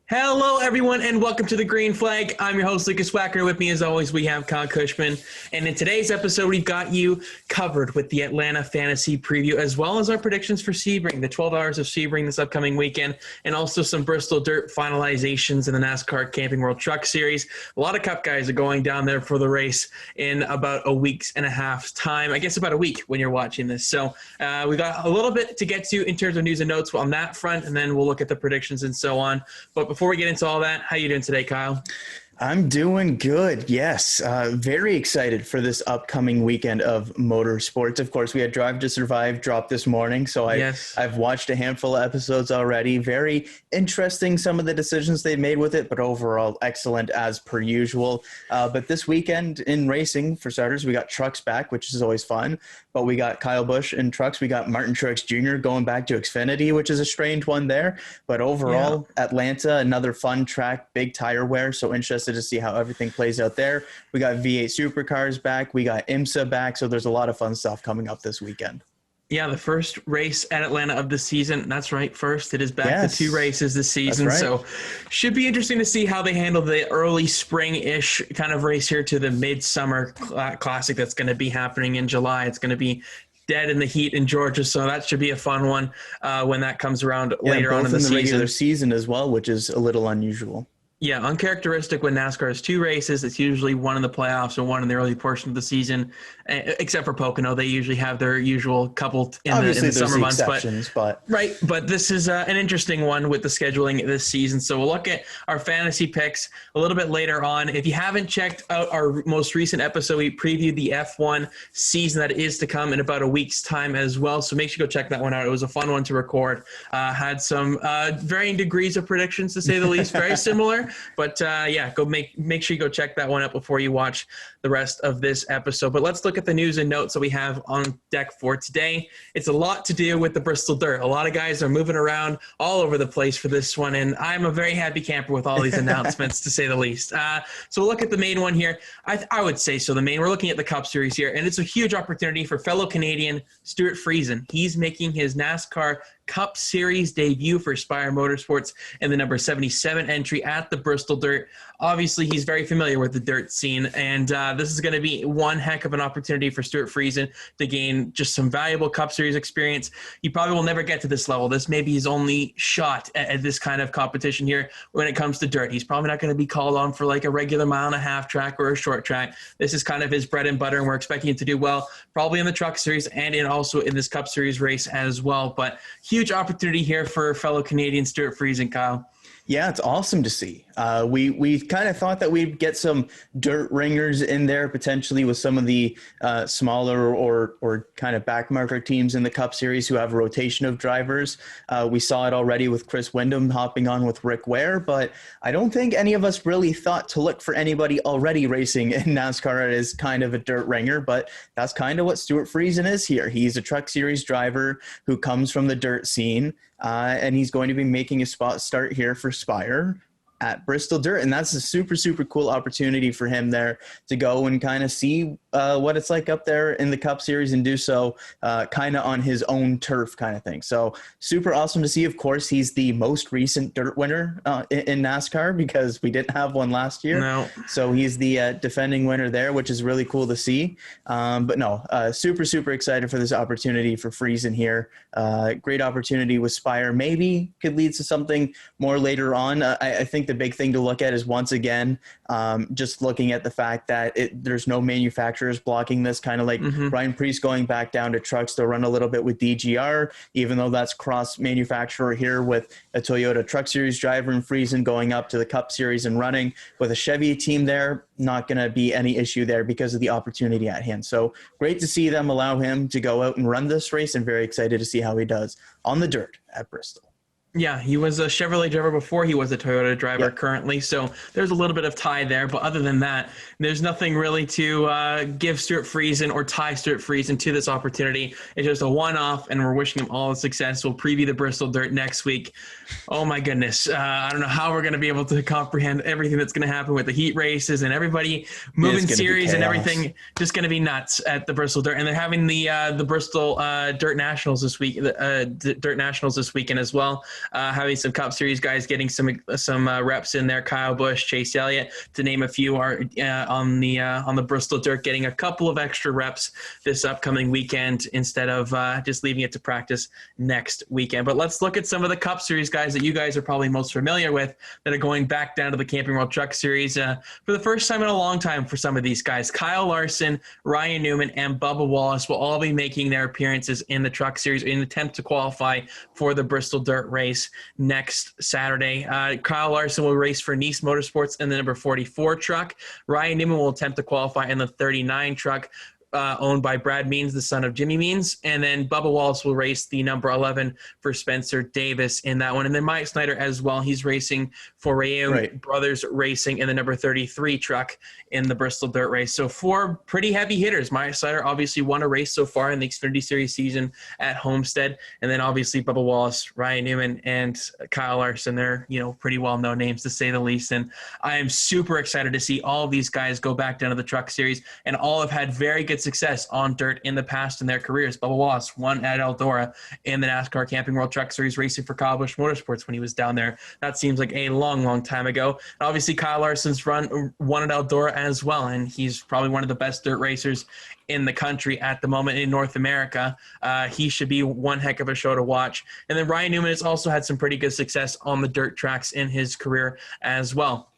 Hello, everyone, and welcome to the Green Flag. I'm your host, Lukas Wacker. With me, as always, we have Cushman. And in today's episode, we've got you covered with the Atlanta Fantasy Preview, as well as our predictions for Sebring, the 12 Hours of Sebring this upcoming weekend, and also some Bristol Dirt finalizations in the NASCAR Camping World Truck Series. A lot of Cup guys are going down there for the race in about a week's and a half's time. I guess about a week when you're watching this. So we got a little bit to get to in terms of news and notes on that front, and then we'll look at the predictions and so on. But before we get into all that, how you doing today, Kyle? I'm doing good. Yes. Very excited for this upcoming weekend of motorsports. Of course, we had Drive to Survive drop this morning. So I've watched a handful of episodes already. Very interesting, some of the decisions they made with it, but overall excellent as per usual. But this weekend in racing, for starters, we got trucks back, which is always fun. But we got Kyle Busch in trucks. We got Martin Truex Jr. going back to Xfinity, which is a strange one there. But overall, Atlanta, another fun track, big tire wear. So interesting to see how everything plays out there. We got V8 supercars back. We got IMSA back. So there's a lot of fun stuff coming up this weekend. Yeah, the first race at Atlanta of the season. That's right, first. It is back to 2 races this season. Right. So should be interesting to see how they handle the early spring-ish kind of race here to the midsummer classic that's going to be happening in July. It's going to be dead in the heat in Georgia, so that should be a fun one when that comes around later on in the season. Regular season as well, which is a little unusual. Yeah, uncharacteristic when NASCAR has 2 races. It's usually one in the playoffs or one in the early portion of the season, except for Pocono. They usually have their usual couple in the summer months. But this is an interesting one with the scheduling this season. So we'll look at our fantasy picks a little bit later on. If you haven't checked out our most recent episode, we previewed the F1 season that is to come in about a week's time as well. So make sure you go check that one out. It was a fun one to record. Had some varying degrees of predictions, to say the least, very similar. But go make sure you go check that one out before you watch the rest of this episode. But let's look at the news and notes that we have on deck for today. It's a lot to do with the Bristol Dirt. A lot of guys are moving around all over the place for this one, and I'm a very happy camper with all these announcements, to say the least. So we'll look at the main one here. I would say so. We're looking at the Cup Series here, and it's a huge opportunity for fellow Canadian Stuart Friesen. He's making his NASCAR Cup Series debut for Spire Motorsports in the number 77 entry at the Bristol Dirt. Obviously, he's very familiar with the dirt scene, and this is going to be one heck of an opportunity for Stuart Friesen to gain just some valuable Cup Series experience. He probably will never get to this level. This may be his only shot at this kind of competition here when it comes to dirt. He's probably not going to be called on for like a regular 1.5-mile track or a short track. This is kind of his bread and butter, and we're expecting him to do well, probably in the Truck Series and also in this Cup Series race as well. But huge opportunity here for fellow Canadian Stuart Friesen, Kyle. Yeah, it's awesome to see. We kind of thought that we'd get some dirt ringers in there potentially with some of the smaller or kind of backmarker teams in the Cup Series who have a rotation of drivers. We saw it already with Chris Windom hopping on with Rick Ware, but I don't think any of us really thought to look for anybody already racing in NASCAR as kind of a dirt ringer, but that's kind of what Stuart Friesen is here. He's a Truck Series driver who comes from the dirt scene, and he's going to be making a spot start here for Spire at Bristol Dirt, and that's a super, super cool opportunity for him there to go and kind of see what it's like up there in the Cup Series and do so kind of on his own turf kind of thing. So super awesome to see. Of course, he's the most recent dirt winner in NASCAR because we didn't have one last year. No. So he's the defending winner there, which is really cool to see. But no, super, super excited for this opportunity for Friesen here. Great opportunity with Spire. Maybe could lead to something more later on. I think the big thing to look at is, once again, just looking at the fact that there's no manufacturers blocking this, kind of like Ryan Preece going back down to trucks to run a little bit with DGR, even though that's cross manufacturer here with a Toyota Truck Series driver and Friesen going up to the Cup Series and running with a Chevy team there. Not going to be any issue there because of the opportunity at hand. So great to see them allow him to go out and run this race, and very excited to see how he does on the dirt at Bristol. Yeah, he was a Chevrolet driver before he was a Toyota driver currently, so there's a little bit of tie there. But other than that, there's nothing really to give Stuart Friesen or tie Stuart Friesen to this opportunity. It's just a one-off, and we're wishing him all the success. We'll preview the Bristol Dirt next week. Oh, my goodness. I don't know how we're going to be able to comprehend everything that's going to happen with the heat races and everybody moving series and everything. Just going to be nuts at the Bristol Dirt. And they're having the Bristol Dirt Nationals this week, Dirt Nationals this weekend as well. having some Cup Series guys getting some reps in there. Kyle Busch, Chase Elliott, to name a few, are on the Bristol dirt getting a couple of extra reps this upcoming weekend instead of just leaving it to practice next weekend. But let's look at some of the Cup Series guys that you guys are probably most familiar with that are going back down to the Camping World Truck Series for the first time in a long time for some of these guys. Kyle Larson, Ryan Newman, and Bubba Wallace will all be making their appearances in the Truck Series in an attempt to qualify for the Bristol Dirt Race next Saturday. Kyle Larson will race for Nice Motorsports in the number 44 truck. Ryan Newman will attempt to qualify in the 39 truck. Owned by Brad Means, the son of Jimmy Means. And then Bubba Wallace will race the number 11 for Spencer Davis in that one. And then Mike Snyder as well. He's racing for Rayoum Brothers Racing in the number 33 truck in the Bristol Dirt Race. So 4 pretty heavy hitters. Mike Snyder obviously won a race so far in the Xfinity Series season at Homestead. And then obviously Bubba Wallace, Ryan Newman, and Kyle Larson. They're, pretty well-known names to say the least. And I am super excited to see all of these guys go back down to the Truck Series, and all have had very good success on dirt in the past in their careers. Bubba Wallace won at Eldora in the NASCAR Camping World Truck Series racing for Kyle Busch Motorsports when he was down there. That seems like a long, long time ago. And obviously Kyle Larson's won at Eldora as well, and he's probably one of the best dirt racers in the country at the moment in North America. He should be one heck of a show to watch. And then Ryan Newman has also had some pretty good success on the dirt tracks in his career as well.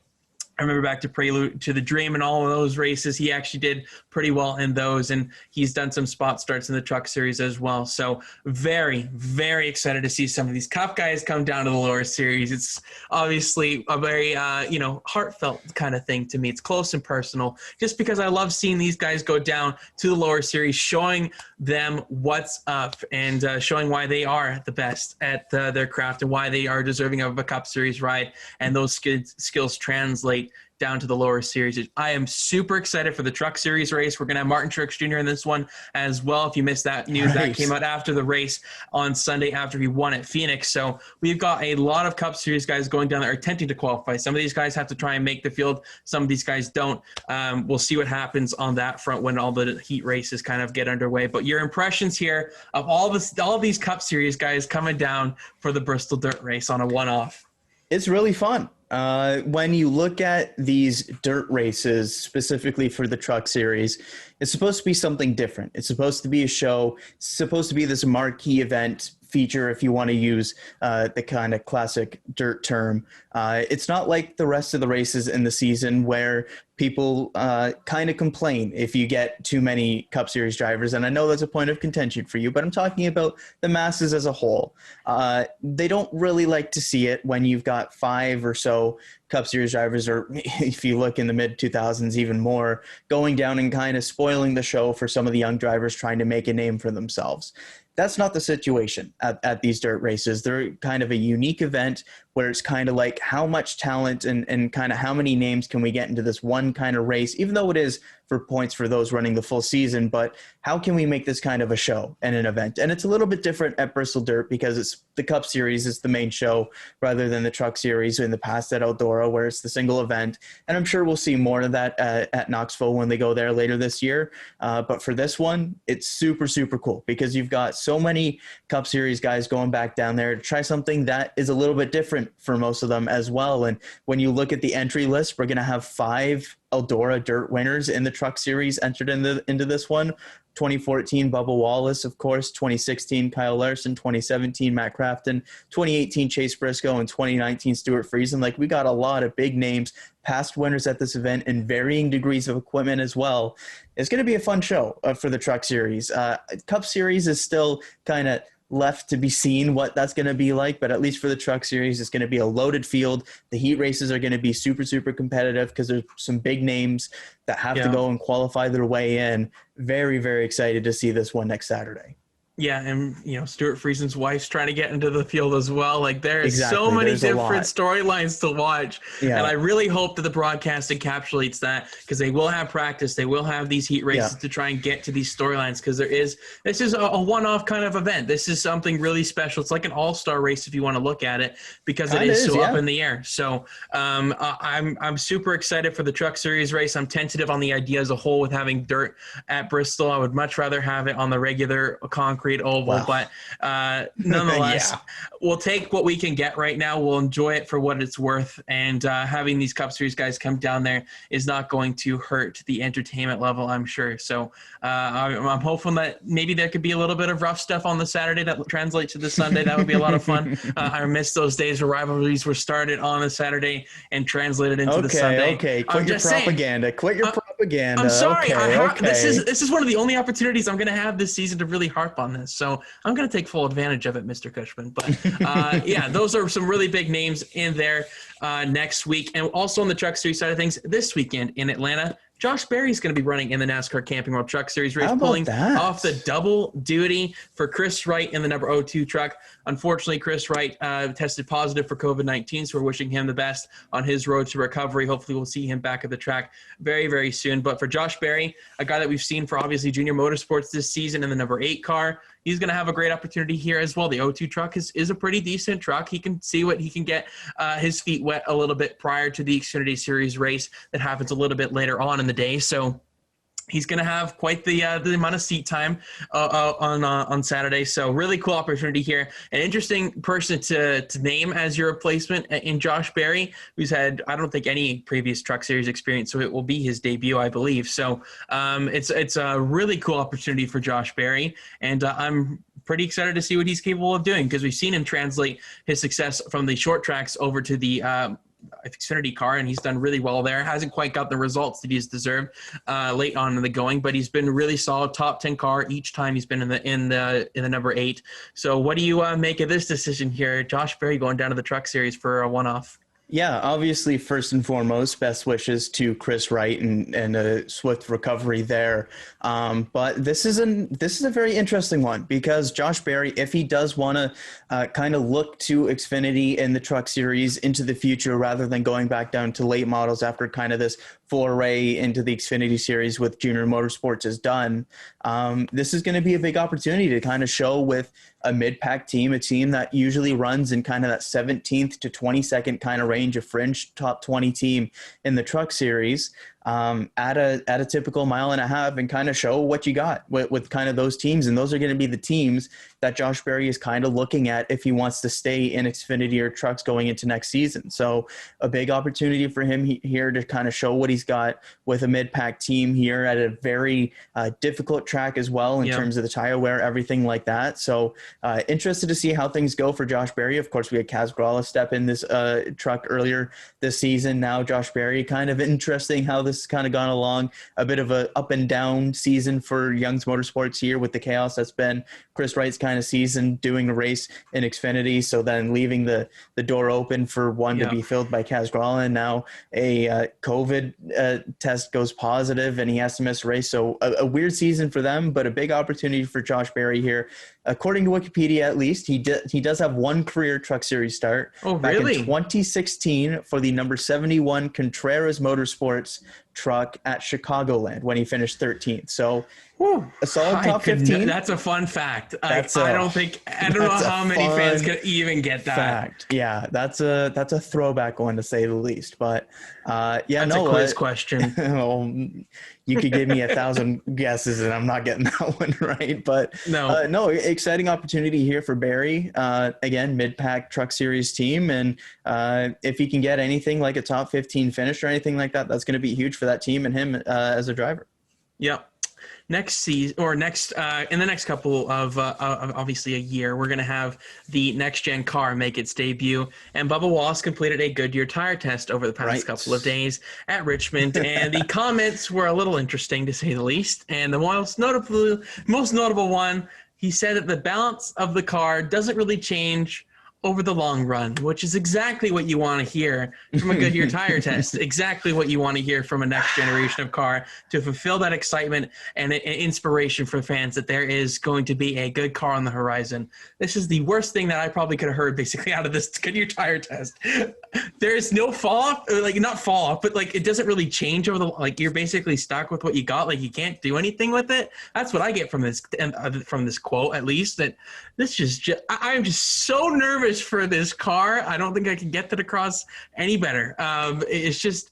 I remember back to Prelude to the Dream and all of those races. He actually did pretty well in those, and he's done some spot starts in the Truck Series as well. So very, very excited to see some of these Cup guys come down to the lower series. It's obviously a very, heartfelt kind of thing to me. It's close and personal just because I love seeing these guys go down to the lower series, showing them what's up and showing why they are the best at their craft and why they are deserving of a Cup Series ride, and those skills translate down to the lower series. I am super excited for the Truck Series race. We're going to have Martin Truex Jr. in this one as well. If you missed that news, that came out after the race on Sunday after he won at Phoenix. So we've got a lot of Cup Series guys going down there attempting to qualify. Some of these guys have to try and make the field. Some of these guys don't. We'll see what happens on that front when all the heat races kind of get underway. But your impressions here of all of these Cup Series guys coming down for the Bristol Dirt Race on a one-off. It's really fun. When you look at these dirt races, specifically for the Truck Series, it's supposed to be something different. It's supposed to be a show. It's supposed to be this marquee event feature, if you want to use the kind of classic dirt term. It's not like the rest of the races in the season where people kind of complain if you get too many Cup Series drivers. And I know that's a point of contention for you, but I'm talking about the masses as a whole. They don't really like to see it when you've got 5 or so Cup Series drivers, or if you look in the mid-2000s, even more, going down and kind of spoiling the show for some of the young drivers trying to make a name for themselves. That's not the situation at these dirt races. They're kind of a unique event where it's kind of like how much talent and kind of how many names can we get into this one kind of race, even though it is for points for those running the full season, but how can we make this kind of a show and an event? And it's a little bit different at Bristol Dirt because it's the Cup Series is the main show rather than the Truck Series in the past at Eldora, where it's the single event. And I'm sure we'll see more of that at Knoxville when they go there later this year. But for this one, it's super, super cool because you've got so many Cup Series guys going back down there to try something that is a little bit different for most of them as well. And when you look at the entry list, we're going to have 5 Eldora Dirt winners in the Truck Series entered into this one. 2014, Bubba Wallace, of course. 2016, Kyle Larson. 2017, Matt Crafton. 2018, Chase Briscoe. And 2019, Stuart Friesen. Like, we got a lot of big names, past winners at this event, and varying degrees of equipment as well. It's going to be a fun show for the Truck Series. Cup Series is still kind of left to be seen what that's going to be like, but at least for the Truck Series, it's going to be a loaded field. The heat races are going to be super, super competitive because there's some big names that have to go and qualify their way in. Very, very excited to see this one next Saturday. Yeah, and Stuart Friesen's wife's trying to get into the field as well. Like, there's so many different storylines to watch, and I really hope that the broadcast encapsulates that because they will have practice, they will have these heat races to try and get to these storylines because this is a one-off kind of event. This is something really special. It's like an all-star race if you want to look at it because it is so up in the air. So I'm super excited for the Truck Series race. I'm tentative on the idea as a whole with having dirt at Bristol. I would much rather have it on the regular concrete concrete oval, but nonetheless, we'll take what we can get right now. We'll enjoy it for what it's worth, and having these Cup Series guys come down there is not going to hurt the entertainment level, I'm sure. So I'm hoping that maybe there could be a little bit of rough stuff on the Saturday that translates to the Sunday. That would be a lot of fun. I miss those days where rivalries were started on a Saturday and translated into the Sunday. Okay, quit your propaganda. Quit your propaganda. I'm sorry. This is one of the only opportunities I'm going to have this season to really harp on this. So I'm going to take full advantage of it, Mr. Cushman. But those are some really big names in there next week. And also on the Truck Series side of things, this weekend in Atlanta, Josh Berry's going to be running in the NASCAR Camping World Truck Series race, pulling off the double duty for Chris Wright in the number 02 truck. Unfortunately, Chris Wright tested positive for COVID-19, so we're wishing him the best on his road to recovery. Hopefully, we'll see him back at the track very, very soon. But for Josh Berry, a guy that we've seen for obviously Junior Motorsports this season in the number 8 car, he's going to have a great opportunity here as well. The 02 truck is a pretty decent truck. He can see what he can get his feet wet a little bit prior to the Xfinity Series race that happens a little bit later on in the day. So he's going to have quite the amount of seat time on Saturday. So really cool opportunity here. An interesting person to name as your replacement in Josh Berry, who's had, I don't think, any previous Truck Series experience. So it will be his debut, I believe. So it's a really cool opportunity for Josh Berry. And I'm pretty excited to see what he's capable of doing, because we've seen him translate his success from the short tracks over to the Xfinity car, and he's done really well there. Hasn't quite got the results that he's deserved late on in the going, but he's been really solid, top 10 car each time he's been in the number 8. So what do you make of this decision here, Josh Berry going down to the Truck Series for a one-off? Yeah, obviously, first and foremost, best wishes to Chris Wright and a swift recovery there. But this is a very interesting one, because Josh Berry, if he does want to kind of look to Xfinity in the Truck Series into the future, rather than going back down to late models after kind of this foray into the Xfinity Series with Junior Motorsports is done, this is going to be a big opportunity to kind of show with a mid-pack team, a team that usually runs in kind of that 17th to 22nd kind of range, of fringe top 20 team in the Truck Series, at a typical mile and a half, and kind of show what you got with kind of those teams. And those are going to be the teams that Josh Berry is kind of looking at if he wants to stay in Xfinity or trucks going into next season. So a big opportunity for him here to kind of show what he's got with a mid-pack team here at a very difficult track as well in terms of the tire wear, everything like that. So interested to see how things go for Josh Berry. Of course, we had Kaz Grala step in this truck earlier this season. Now Josh Berry, kind of interesting how this has kind of gone along. A bit of a up and down season for Young's Motorsports here with the chaos that's been Chris Wright's kind of season, doing a race in Xfinity, so then leaving the door open for one to be filled by Kaz Grala, and now a COVID test goes positive and he has to miss a race. So a weird season for them, but a big opportunity for Josh Berry here. According to Wikipedia, at least, he does have one career Truck Series start. Oh, really? Back in 2016 for the number 71 Contreras Motorsports truck at Chicagoland when he finished 13th. So a solid top 15. That's a fun fact. I don't know how many fans could even get that fact. Yeah, that's a throwback one, to say the least. But that's a quiz question. Well, you could give me 1,000 guesses and I'm not getting that one right. But no, exciting opportunity here for Berry. Again, mid-pack Truck Series team, and if he can get anything like a top 15 finish or anything like that, that's going to be huge for that team and him as a driver. Yep. Next season, or in the next couple of obviously a year, we're going to have the next gen car make its debut, and Bubba Wallace completed a Goodyear tire test over the past couple of days at Richmond, and the comments were a little interesting, to say the least. And the most notable one, he said that the balance of the car doesn't really change over the long run, which is exactly what you want to hear from a Goodyear tire test, exactly what you want to hear from a next generation of car, to fulfill that excitement and inspiration for fans that there is going to be a good car on the horizon. This is the worst thing that I probably could have heard basically out of this Goodyear tire test. There is no fall off, not fall off, but it doesn't really change over you're basically stuck with what you got. You can't do anything with it. That's what I get from this quote, at least, that this is just, I'm just so nervous for this car. I don't think I can get that across any better. It's just,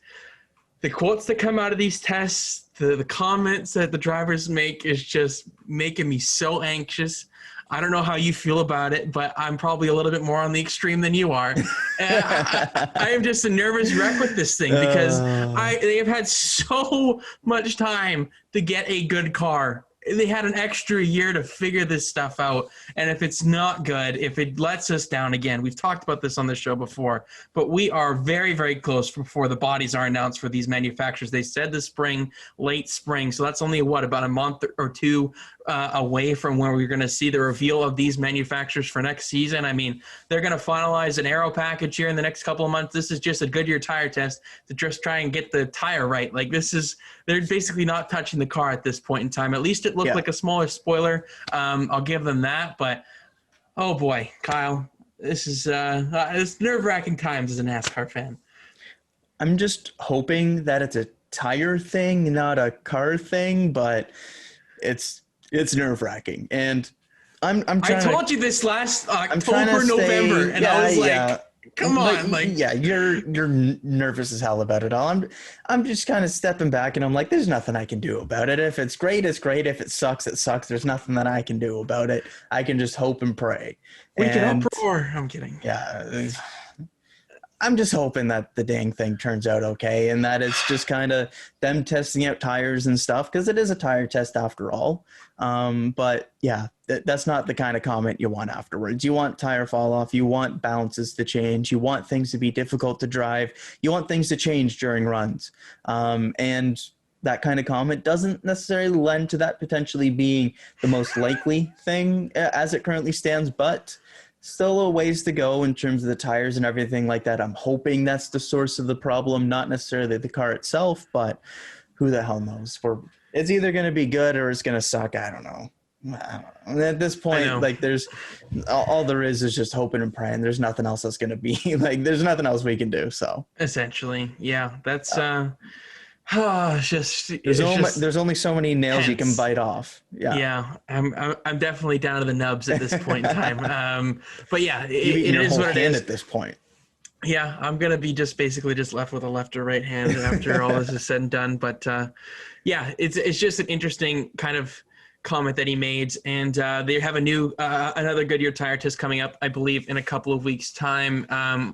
the quotes that come out of these tests, the comments that the drivers make is just making me so anxious. I don't know how you feel about it, but I'm probably a little bit more on the extreme than you are. I am just a nervous wreck with this thing because they have had so much time to get a good car. They had an extra year to figure this stuff out. And if it's not good, if it lets us down again, we've talked about this on the show before, but we are very, very close before the bodies are announced for these manufacturers. They said the spring, late spring. So that's only about a month or two away from where we're going to see the reveal of these manufacturers for next season. I mean, they're going to finalize an aero package here in the next couple of months. This is just a Goodyear tire test to just try and get the tire right. Like they're basically not touching the car at this point in time. At least it looked like a smaller spoiler. I'll give them that, but oh boy, Kyle, this is it's nerve-wracking times as a NASCAR fan. I'm just hoping that it's a tire thing, not a car thing, but it's nerve-wracking. And I told you this last October, November, and I was like, come on, you're nervous as hell about it all. I'm just kind of stepping back, and I'm like, there's nothing I can do about it. If it's great, it's great. If it sucks, it sucks. There's nothing that I can do about it. I can just hope and pray. We can hope for. I'm kidding. Yeah. I'm just hoping that the dang thing turns out okay, and that it's just kind of them testing out tires and stuff, because it is a tire test after all. But yeah, that's not the kind of comment you want afterwards. You want tire fall off. You want balances to change. You want things to be difficult to drive. You want things to change during runs. And that kind of comment doesn't necessarily lend to that potentially being the most likely thing as it currently stands, but still a ways to go in terms of the tires and everything like that. I'm hoping that's the source of the problem, not necessarily the car itself, but who the hell knows? It's either going to be good or it's going to suck. I don't know. At this point, like there's all there is just hoping and praying. There's nothing else that's going to be like, there's nothing else we can do. So essentially, yeah, that's there's only so many nails tense. You can bite off. Yeah. I'm definitely down to the nubs at this point in time. But yeah, it is what it is at this point. Yeah, I'm gonna be basically left with a left or right hand after all this is said and done. But yeah, it's just an interesting kind of comment that he made, and they have another Goodyear tire test coming up, I believe, in a couple of weeks' time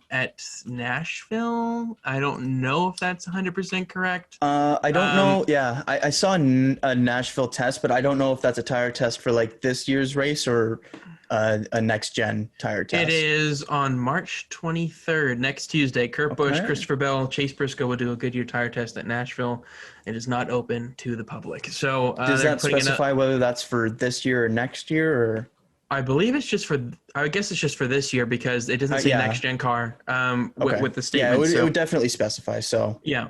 at Nashville. I don't know if that's 100% correct. I don't know. Yeah, I saw a Nashville test, but I don't know if that's a tire test for like this year's race or a next-gen tire test. It is on March 23rd, next Tuesday. Kurt Busch, Christopher Bell, Chase Briscoe will do a Goodyear tire test at Nashville. It is not open to the public. So does that specify whether that's for this year or next year? Or I believe it's just for. I guess it's just for this year because it doesn't say next-gen car with the statement. Yeah, it would definitely specify. So yeah.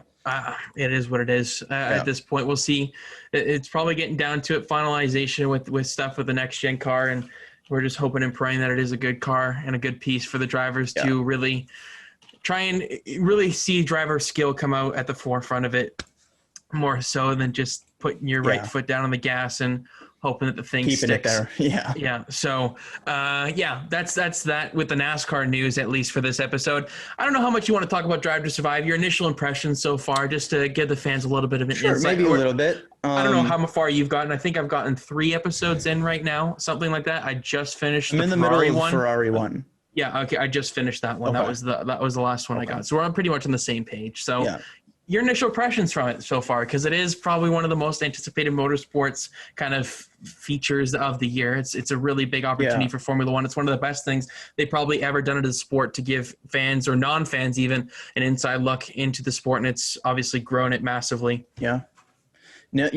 It is what it is at this point. We'll see. It's probably getting down to it, finalization with stuff with the next-gen car, and we're just hoping and praying that it is a good car and a good piece for the drivers to really try and really see driver skill come out at the forefront of it, more so than just putting your right foot down on the gas and hoping that the thing keeping sticks. It there. Yeah. So, that's that with the NASCAR news, at least for this episode. I don't know how much you want to talk about Drive to Survive, your initial impressions so far, just to give the fans a little bit of an insight. Maybe a little bit. I don't know how far you've gotten. I think I've gotten 3 episodes in right now, something like that. I just finished I'm in the Ferrari middle of one. Ferrari one. Yeah, okay. I just finished that one. Okay. That was the last one I got. So we're pretty much on the same page. So your initial impressions from it so far, because it is probably one of the most anticipated motorsports kind of features of the year. It's a really big opportunity for Formula One. It's one of the best things they've probably ever done in the sport to give fans or non-fans even an inside look into the sport, and it's obviously grown it massively. Yeah. I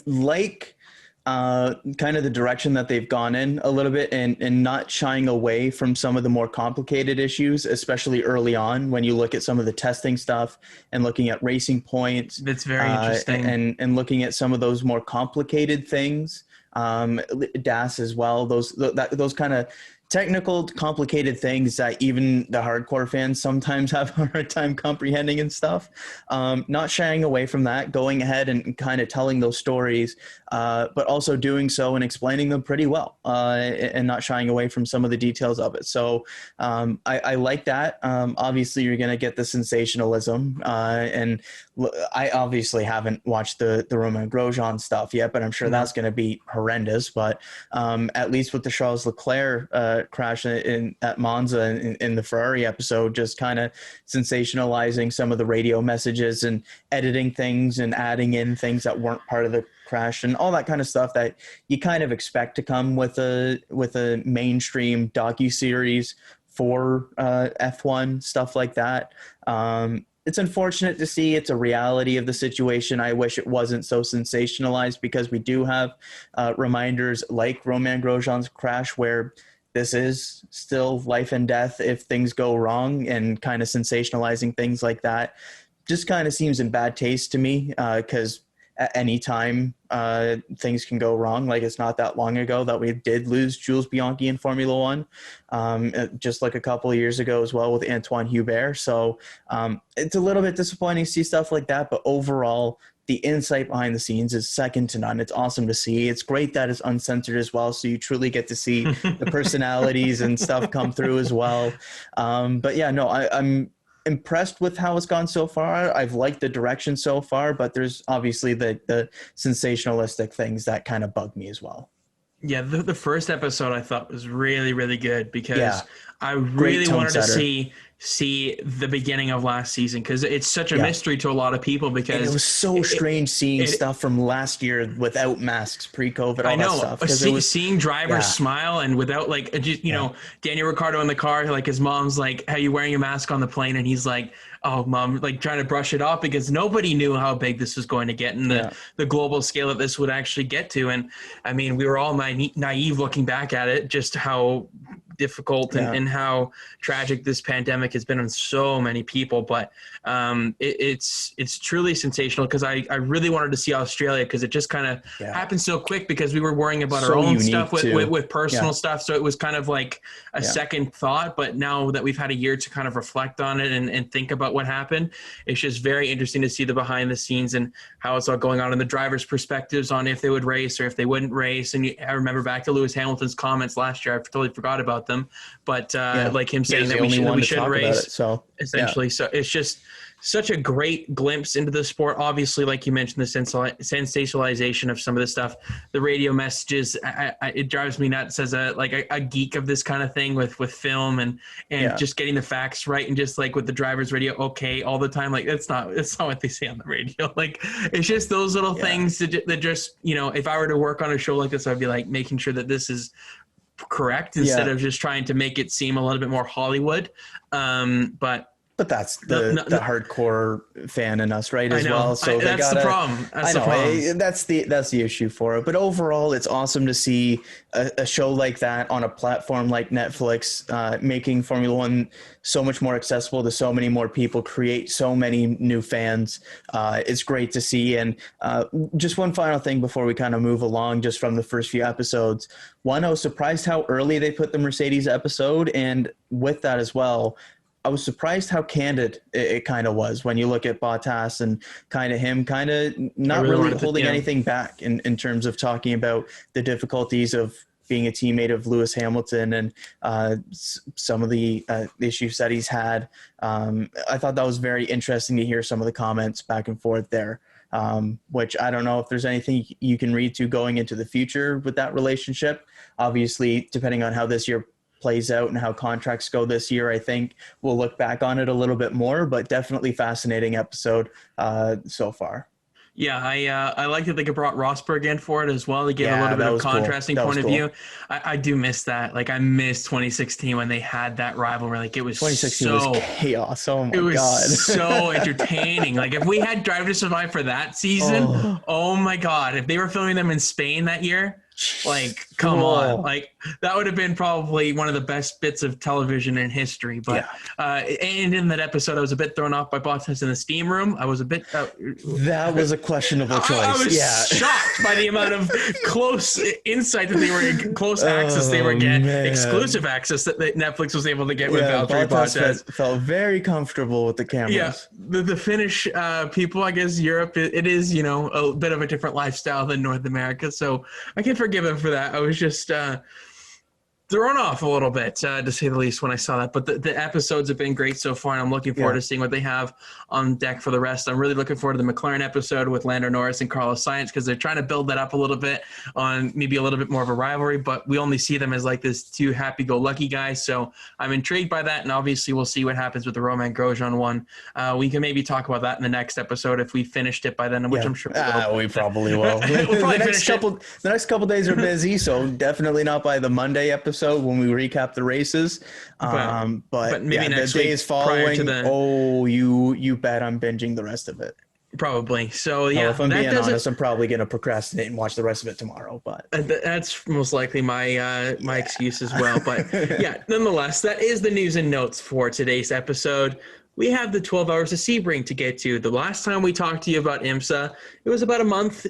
like kind of the direction that they've gone in a little bit and not shying away from some of the more complicated issues, especially early on when you look at some of the testing stuff and looking at racing points. That's very interesting. And looking at some of those more complicated things, DAS as well, those kind of technical, complicated things that even the hardcore fans sometimes have a hard time comprehending and stuff. Not shying away from that, going ahead and kind of telling those stories, but also doing so and explaining them pretty well, and not shying away from some of the details of it. So I like that. Obviously, you're going to get the sensationalism, and I obviously haven't watched the Romain Grosjean stuff yet, but I'm sure that's going to be horrendous. But at least with the Charles Leclerc crash at Monza in the Ferrari episode, just kind of sensationalizing some of the radio messages and editing things and adding in things that weren't part of the crash and all that kind of stuff that you kind of expect to come with a mainstream docuseries for F1, stuff like that. It's unfortunate to see. It's a reality of the situation. I wish it wasn't so sensationalized, because we do have reminders like Romain Grosjean's crash, where this is still life and death if things go wrong, and kind of sensationalizing things like that just kind of seems in bad taste to me, because at any time things can go wrong. Like, it's not that long ago that we did lose Jules Bianchi in Formula One, just like a couple of years ago as well with Antoine Hubert. So it's a little bit disappointing to see stuff like that, but overall, the insight behind the scenes is second to none. It's awesome to see. It's great that it's uncensored as well, so you truly get to see the personalities and stuff come through as well. But yeah, no, I'm impressed with how it's gone so far. I've liked the direction so far, but there's obviously the sensationalistic things that kind of bug me as well. Yeah, the first episode I thought was really, really good, because I really wanted to see the beginning of last season, because it's such a mystery to a lot of people, because and it was so strange seeing stuff from last year without masks, pre-COVID, all that stuff. Seeing drivers smile and without, like, just, you know, Daniel Ricciardo in the car, like his mom's like, "How you wearing a mask on the plane?" And he's like, "Oh, Mom," like trying to brush it off, because nobody knew how big this was going to get and the global scale that this would actually get to. And I mean, we were all naive looking back at it, just how difficult and how tragic this pandemic has been on so many people. But it's truly sensational, because I really wanted to see Australia, because it just kind of happened so quick, because we were worrying about our own stuff with personal stuff. So it was kind of like a second thought. But now that we've had a year to kind of reflect on it and think about what happened, it's just very interesting to see the behind the scenes and how it's all going on, and the drivers' perspectives on if they would race or if they wouldn't race. And I remember back to Lewis Hamilton's comments last year. I totally forgot about them, but like him saying that we should race. So essentially, so it's just such a great glimpse into the sport. Obviously, like you mentioned, the sensationalization of some of the stuff, the radio messages, it drives me nuts as a geek of this kind of thing with film and just getting the facts right, and just like with the driver's radio, okay, all the time. Like, it's not what they say on the radio. Like, it's just those little things that just, you know, if I were to work on a show like this, I'd be like making sure that this is correct instead of just trying to make it seem a little bit more Hollywood. But that's the hardcore fan in us, right? As well. So that's the problem. That's the issue for it. But overall, it's awesome to see a show like that on a platform like Netflix, making Formula One so much more accessible to so many more people, create so many new fans. It's great to see. And just one final thing before we kind of move along, just from the first few episodes. One, I was surprised how early they put the Mercedes episode, and with that as well, I was surprised how candid it kind of was when you look at Bottas and kind of him kind of not really holding anything back in terms of talking about the difficulties of being a teammate of Lewis Hamilton and some of the issues that he's had. I thought that was very interesting to hear some of the comments back and forth there, which I don't know if there's anything you can read to going into the future with that relationship. Obviously, depending on how this year plays out and how contracts go this year, I think we'll look back on it a little bit more, but definitely fascinating episode so far. Yeah, I like that they brought Rosberg in for it as well. They gave a little bit of contrasting point of view. I do miss that. Like, I miss 2016 when they had that rivalry. Like, it was 2016 was chaos. Oh my God. It was so entertaining. Like, if we had Drive to Survive for that season, oh my God, if they were filming them in Spain that year, Like, come on. Like, that would have been probably one of the best bits of television in history. But and in that episode, I was a bit thrown off by Bottas in the steam room. I was a bit that was a questionable choice. I was shocked by the amount of close insight that they were getting, close access they were getting, exclusive access that Netflix was able to get with Valtteri Bottas. Felt very comfortable with the cameras. Yeah, the Finnish people, I guess Europe, it is, you know, a bit of a different lifestyle than North America, so I can forgive him for that. I was just thrown off a little bit, to say the least, when I saw that. But the episodes have been great so far, and I'm looking forward to seeing what they have on deck for the rest. I'm really looking forward to the McLaren episode with Lando Norris and Carlos Sainz, because they're trying to build that up a little bit on maybe a little bit more of a rivalry, but we only see them as like this two happy-go-lucky guys. So I'm intrigued by that, and obviously we'll see what happens with the Romain Grosjean one. We can maybe talk about that in the next episode if we finished it by then, which I'm sure we will. We probably will. We'll probably the next couple days are busy, so definitely not by the Monday episode when we recap the races, but maybe next the days following. You bet I'm binging the rest of it. Probably. So yeah, if I'm being honest, I'm probably going to procrastinate and watch the rest of it tomorrow. But that's most likely my excuse as well. But yeah, nonetheless, that is the news and notes for today's episode. We have the 12 hours of Sebring to get to. The last time we talked to you about IMSA, it was about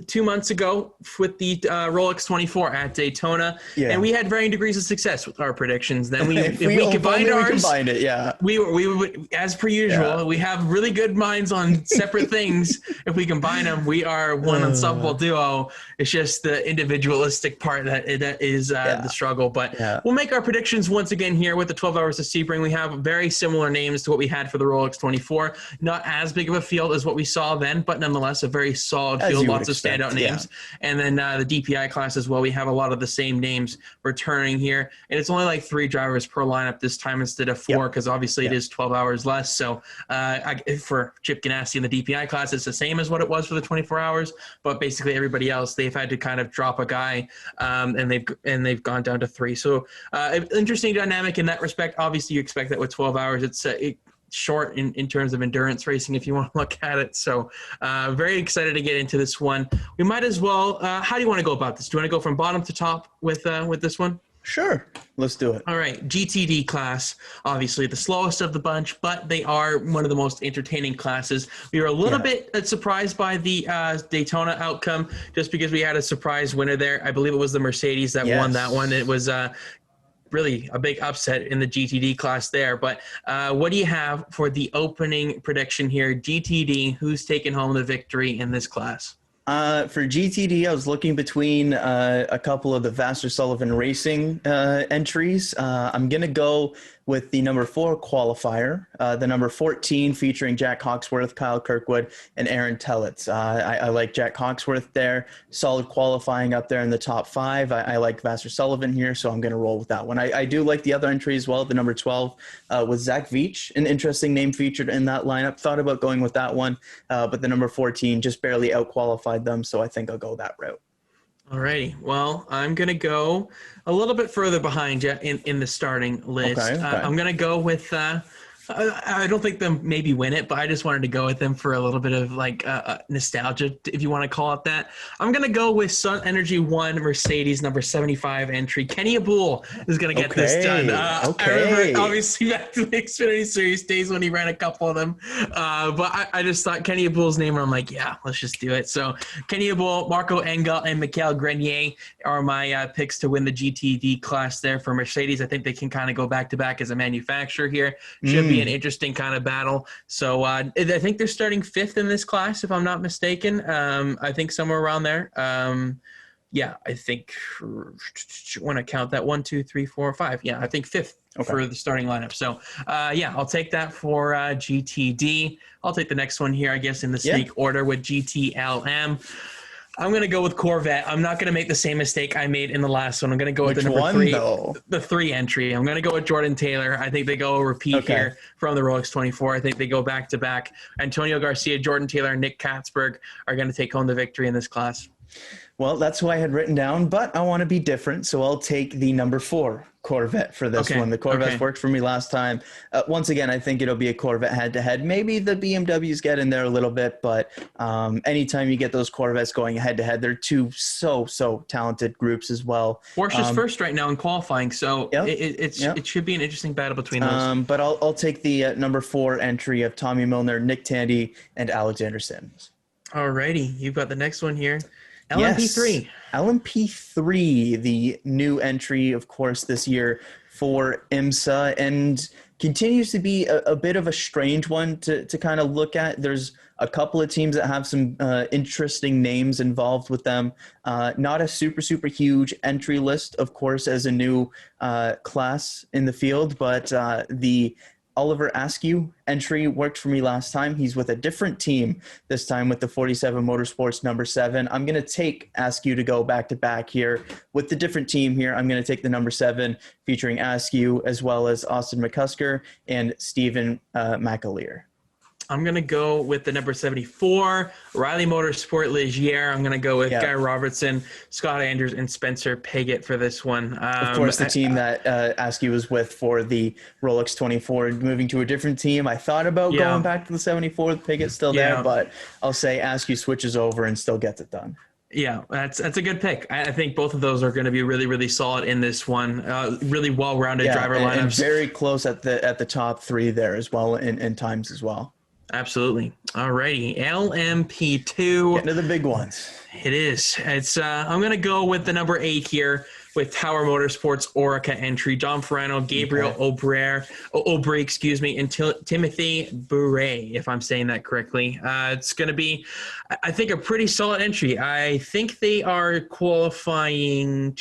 2 months ago with the Rolex 24 at Daytona. Yeah. And we had varying degrees of success with our predictions. Then we combined ours. We would, as per usual, we have really good minds on separate things. If we combine them, we are one unstoppable duo. It's just the individualistic part that is the struggle. But we'll make our predictions once again here with the 12 hours of Sebring. We have very similar names to what we had for the Rolex 24. Not as big of a field as what we saw then, but nonetheless a very solid field, lots of standout names. And then the DPI class as well, we have a lot of the same names returning here. And it's only like 3 drivers per lineup this time instead of 4, because obviously it is 12 hours less. So for Chip Ganassi in the DPI class, it's the same as what it was for the 24 hours, but basically everybody else, they've had to kind of drop a guy, and they've gone down to 3. So interesting dynamic in that respect. Obviously you expect that with 12 hours, it's short in terms of endurance racing, if you want to look at it. So very excited to get into this one. We might as well, how do you want to go about this? Do you want to go from bottom to top with this one? Sure. Let's do it. All right. GTD class, obviously the slowest of the bunch, but they are one of the most entertaining classes. We were a little bit surprised by the Daytona outcome, just because we had a surprise winner there. I believe it was the Mercedes that won that one. It was really a big upset in the GTD class there. But what do you have for the opening prediction here? GTD, who's taking home the victory in this class? For GTD, I was looking between a couple of the Vassar Sullivan Racing entries. I'm going to go with the number 4 qualifier, the number 14 featuring Jack Hawksworth, Kyle Kirkwood, and Aaron Tellitz. I like Jack Hawksworth there, solid qualifying up there in the top 5. I like Vassar Sullivan here, so I'm going to roll with that one. I do like the other entry as well, the number 12 with Zach Veach, an interesting name featured in that lineup. Thought about going with that one, but the number 14 just barely out-qualified them, so I think I'll go that route. All righty. Well, I'm going to go a little bit further behind you in the starting list. Okay. I'm going to go with I don't think they'll maybe win it, but I just wanted to go with them for a little bit of like nostalgia, if you want to call it that. I'm going to go with Sun Energy 1 Mercedes number 75 entry. Kenny Abul is going to get this done. I remember obviously back to the Xfinity Series days when he ran a couple of them. But I just thought Kenny Abul's name, and I'm like, yeah, let's just do it. So Kenny Abul, Marco Engel, and Mikael Grenier are my picks to win the GTD class there for Mercedes. I think they can kind of go back-to-back as a manufacturer here. Should be an interesting kind of battle. So I think they're starting 5th in this class, if I'm not mistaken. I think somewhere around there. I think when I count that 1, 2, 3, 4, 5. Yeah, I think 5th for the starting lineup. So I'll take that for GTD. I'll take the next one here, I guess, in the snake order with GTLM. I'm going to go with Corvette. I'm not going to make the same mistake I made in the last one. I'm going to go with the number 3, the 3 entry. I'm going to go with Jordan Taylor. I think they go a repeat here from the Rolex 24. I think they go back-to-back. Antonio Garcia, Jordan Taylor, and Nick Katzberg are going to take home the victory in this class. Well, that's who I had written down, but I want to be different, so I'll take the number 4 Corvette for this one. The Corvette worked for me last time. Once again, I think it'll be a Corvette head-to-head. Maybe the BMWs get in there a little bit, but anytime you get those Corvettes going head-to-head, they're two so talented groups as well. Porsche's first right now in qualifying, so it should be an interesting battle between those. But I'll take the number 4 entry of Tommy Milner, Nick Tandy, and Alexander Sims. Alrighty, you've got the next one here. LMP3. Yes. LMP3, the new entry, of course, this year for IMSA, and continues to be a bit of a strange one to kind of look at. There's a couple of teams that have some interesting names involved with them. Not a super huge entry list, of course, as a new class in the field, but the Oliver Askew entry worked for me last time. He's with a different team this time with the 47 Motorsports number 7. I'm going to take Askew to go back-to-back here with the different team here. I'm going to take the number 7 featuring Askew as well as Austin McCusker and Stephen McAleer. I'm going to go with the number 74, Riley Motorsport Ligier. I'm going to go with Guy Robertson, Scott Andrews, and Spencer Piggott for this one. Of course, the team that Askew was with for the Rolex 24, moving to a different team. I thought about going back to the 74 with Piggott still there, but I'll say Askew switches over and still gets it done. Yeah, that's a good pick. I think both of those are going to be really solid in this one. Really well-rounded driver lineups. And very close at the top 3 there as well in times as well. Absolutely. All righty. LMP2. Getting to the big ones. It is. It's. I'm going to go with the number 8 here with Tower Motorsports Orica entry. John Ferrano, Gabriel Aubry, and Timothy Bure, if I'm saying that correctly. It's going to be, I think, a pretty solid entry. I think they are qualifying.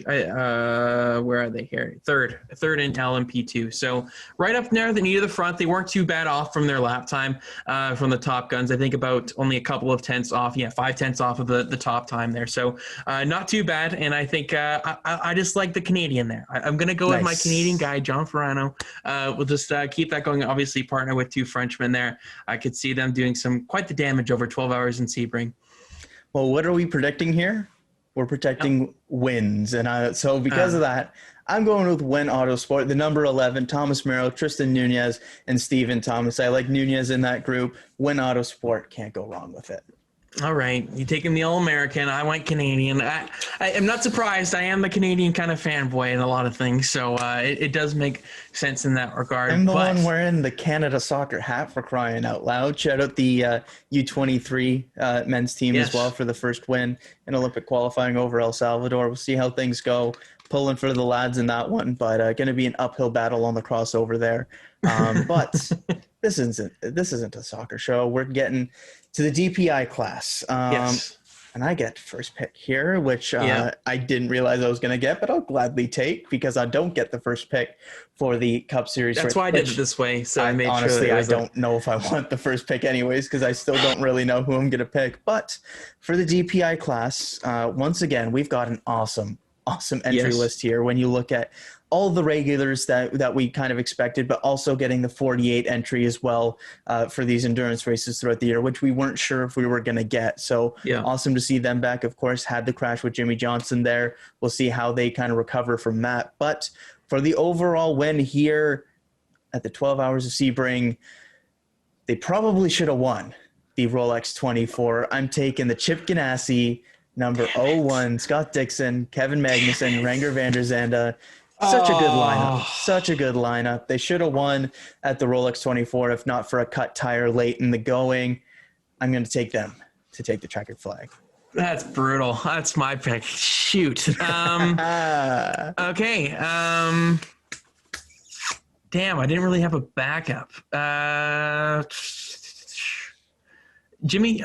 Where are they here? Third in LMP2. So right up there, near the front. They weren't too bad off from their lap time from the top guns. I think about only a couple of tenths off. 5 tenths off of the top time there. So not too bad. And I think I just like the Canadian there. I'm going to go with my Canadian guy, John Ferrano. We'll just keep that going. Obviously, partner with 2 Frenchmen there. I could see them doing quite the damage over 12 hours in Sebring. Well, what are we predicting here? We're protecting wins. And so because of that, I'm going with Win Autosport, the number 11, Thomas Merrill, Tristan Nunez, and Steven Thomas. I like Nunez in that group. Win Autosport, can't go wrong with it. All right. You take him the All-American. I went Canadian. I am not surprised. I am the Canadian kind of fanboy in a lot of things. So it does make sense in that regard. I'm the one wearing the Canada soccer hat, for crying out loud. Shout out the U23 men's team as well for the first win in Olympic qualifying over El Salvador. We'll see how things go. Pulling for the lads in that one, but going to be an uphill battle on the crossover there. But this isn't a soccer show. We're getting to the DPI class. And I get first pick here, which I didn't realize I was going to get, but I'll gladly take because I don't get the first pick for the Cup Series. That's why I did it this way. So I made honestly, sure I don't know if I want the first pick anyways because I still don't really know who I'm going to pick. But for the DPI class, once again, we've got an awesome entry list here when you look at all the regulars that we kind of expected, but also getting the 48 entry as well for these endurance races throughout the year, which we weren't sure if we were going to get. So awesome to see them back. Of course, had the crash with Jimmy Johnson there. We'll see how they kind of recover from that. But for the overall win here at the 12 Hours of Sebring, they probably should have won the Rolex 24. I'm taking the Chip Ganassi, number 01, Scott Dixon, Kevin Magnussen, Renger van der Zande. Such a good lineup. Such a good lineup. They should have won at the Rolex 24 if not for a cut tire late in the going. I'm going to take them to take the checkered flag. That's brutal. That's my pick. Shoot. Okay. Damn, I didn't really have a backup. Jimmy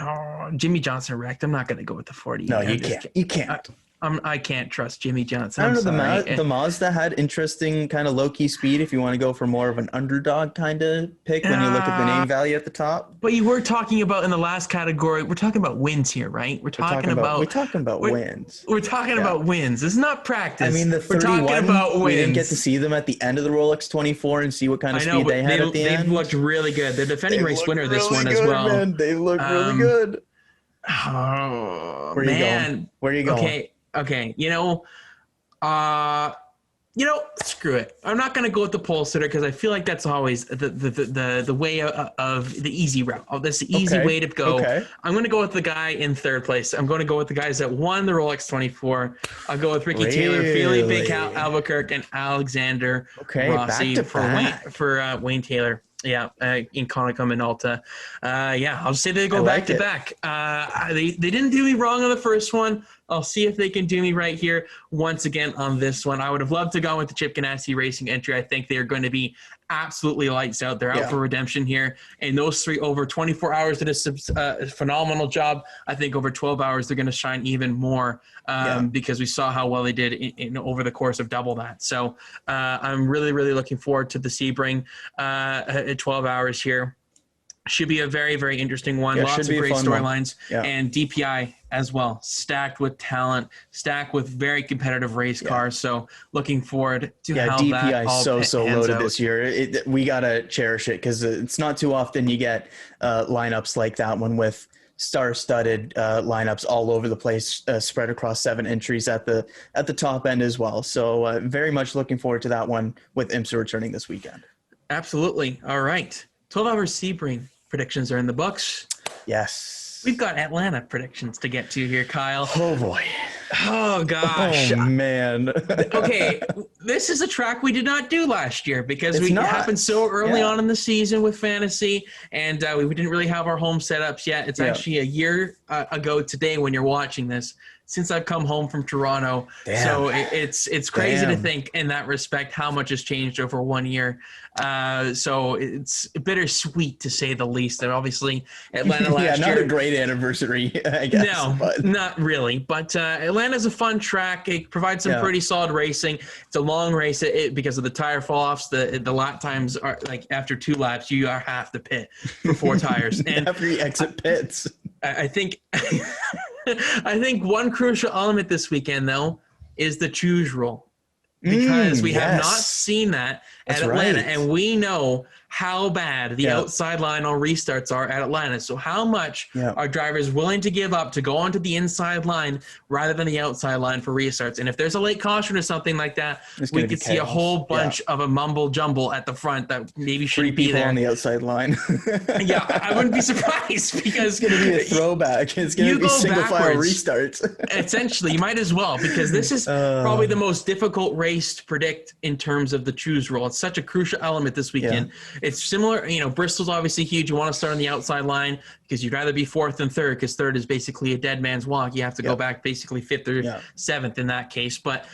Johnson wrecked. I'm not going to go with the 40. No, you can't. You can't. I can't trust Jimmy Johnson. I don't know. The Mazda had interesting kind of low-key speed if you want to go for more of an underdog kind of pick when you look at the name value at the top. But you were talking about in the last category, we're talking about wins here, right? We're talking about wins. We're talking about wins. It's not practice. I mean, the 31, we're talking about wins. We didn't get to see them at the end of the Rolex 24 and see what kind of speed they had at the end. They've looked really good. They're defending race winner this one as well. Man. They look really good. Oh, Where are you going? Where are you going? Okay. Screw it. I'm not going to go with the pole sitter because I feel like that's always the way of the easy route. Oh, that's the easy way to go. Okay. I'm going to go with the guy in third place. I'm going to go with the guys that won the Rolex 24. I'll go with Ricky Taylor, Felipe Albuquerque, and Alexander Rossi for Wayne Taylor. Yeah, in Konica Minolta. I'll just say they go back to back. They didn't do me wrong on the first one. I'll see if they can do me right here once again on this one. I would have loved to go with the Chip Ganassi Racing entry. I think they are going to be absolutely lights out. They're out for redemption here. And those three over 24 hours did a phenomenal job. I think over 12 hours they're going to shine even more because we saw how well they did in over the course of double that. So I'm really, really looking forward to the Sebring at 12 hours here. Should be a very, very interesting one. Lots of great storylines and DPI as well, stacked with talent, stacked with very competitive race cars. So looking forward to how DPI that all so loaded this year. We gotta cherish it because it's not too often you get lineups like that one with star-studded lineups all over the place, spread across 7 entries at the top end as well. So very much looking forward to that one with IMSA returning this weekend. Absolutely. All right. 12-hour Sebring predictions are in the books. Yes. We've got Atlanta predictions to get to here, Kyle. Oh, boy. Oh, gosh. Oh, man. Okay, this is a track we did not do last year because it happened so early on in the season with fantasy, and we didn't really have our home setups yet. It's actually a year ago today when you're watching this since I've come home from Toronto. Damn. So it's crazy to think in that respect how much has changed over 1 year. So it's bittersweet to say the least. And obviously Atlanta last year. Not a great anniversary, I guess. No, not really. But Atlanta's a fun track. It provides some pretty solid racing. It's a long race because of the tire fall-offs. The lap times are like after 2 laps, you are half the pit for 4 tires. And after you exit pits. I think I think one crucial element this weekend, though, is the choose rule. Because we have not seen that at Atlanta. Right. And we know how bad the outside line on restarts are at Atlanta. So how much are drivers willing to give up to go onto the inside line rather than the outside line for restarts? And if there's a late caution or something like that, we could see a whole bunch of a mumble jumble at the front that maybe shouldn't be there. On the outside line. I wouldn't be surprised because it's going to be a throwback. It's going to be single file restarts. Essentially, you might as well, because this is probably the most difficult race to predict in terms of the choose rule. It's such a crucial element this weekend. It's similar, Bristol's obviously huge. You want to start on the outside line because you'd rather be 4th than 3rd, because 3rd is basically a dead man's walk. You have to go back basically 5th or 7th in that case. But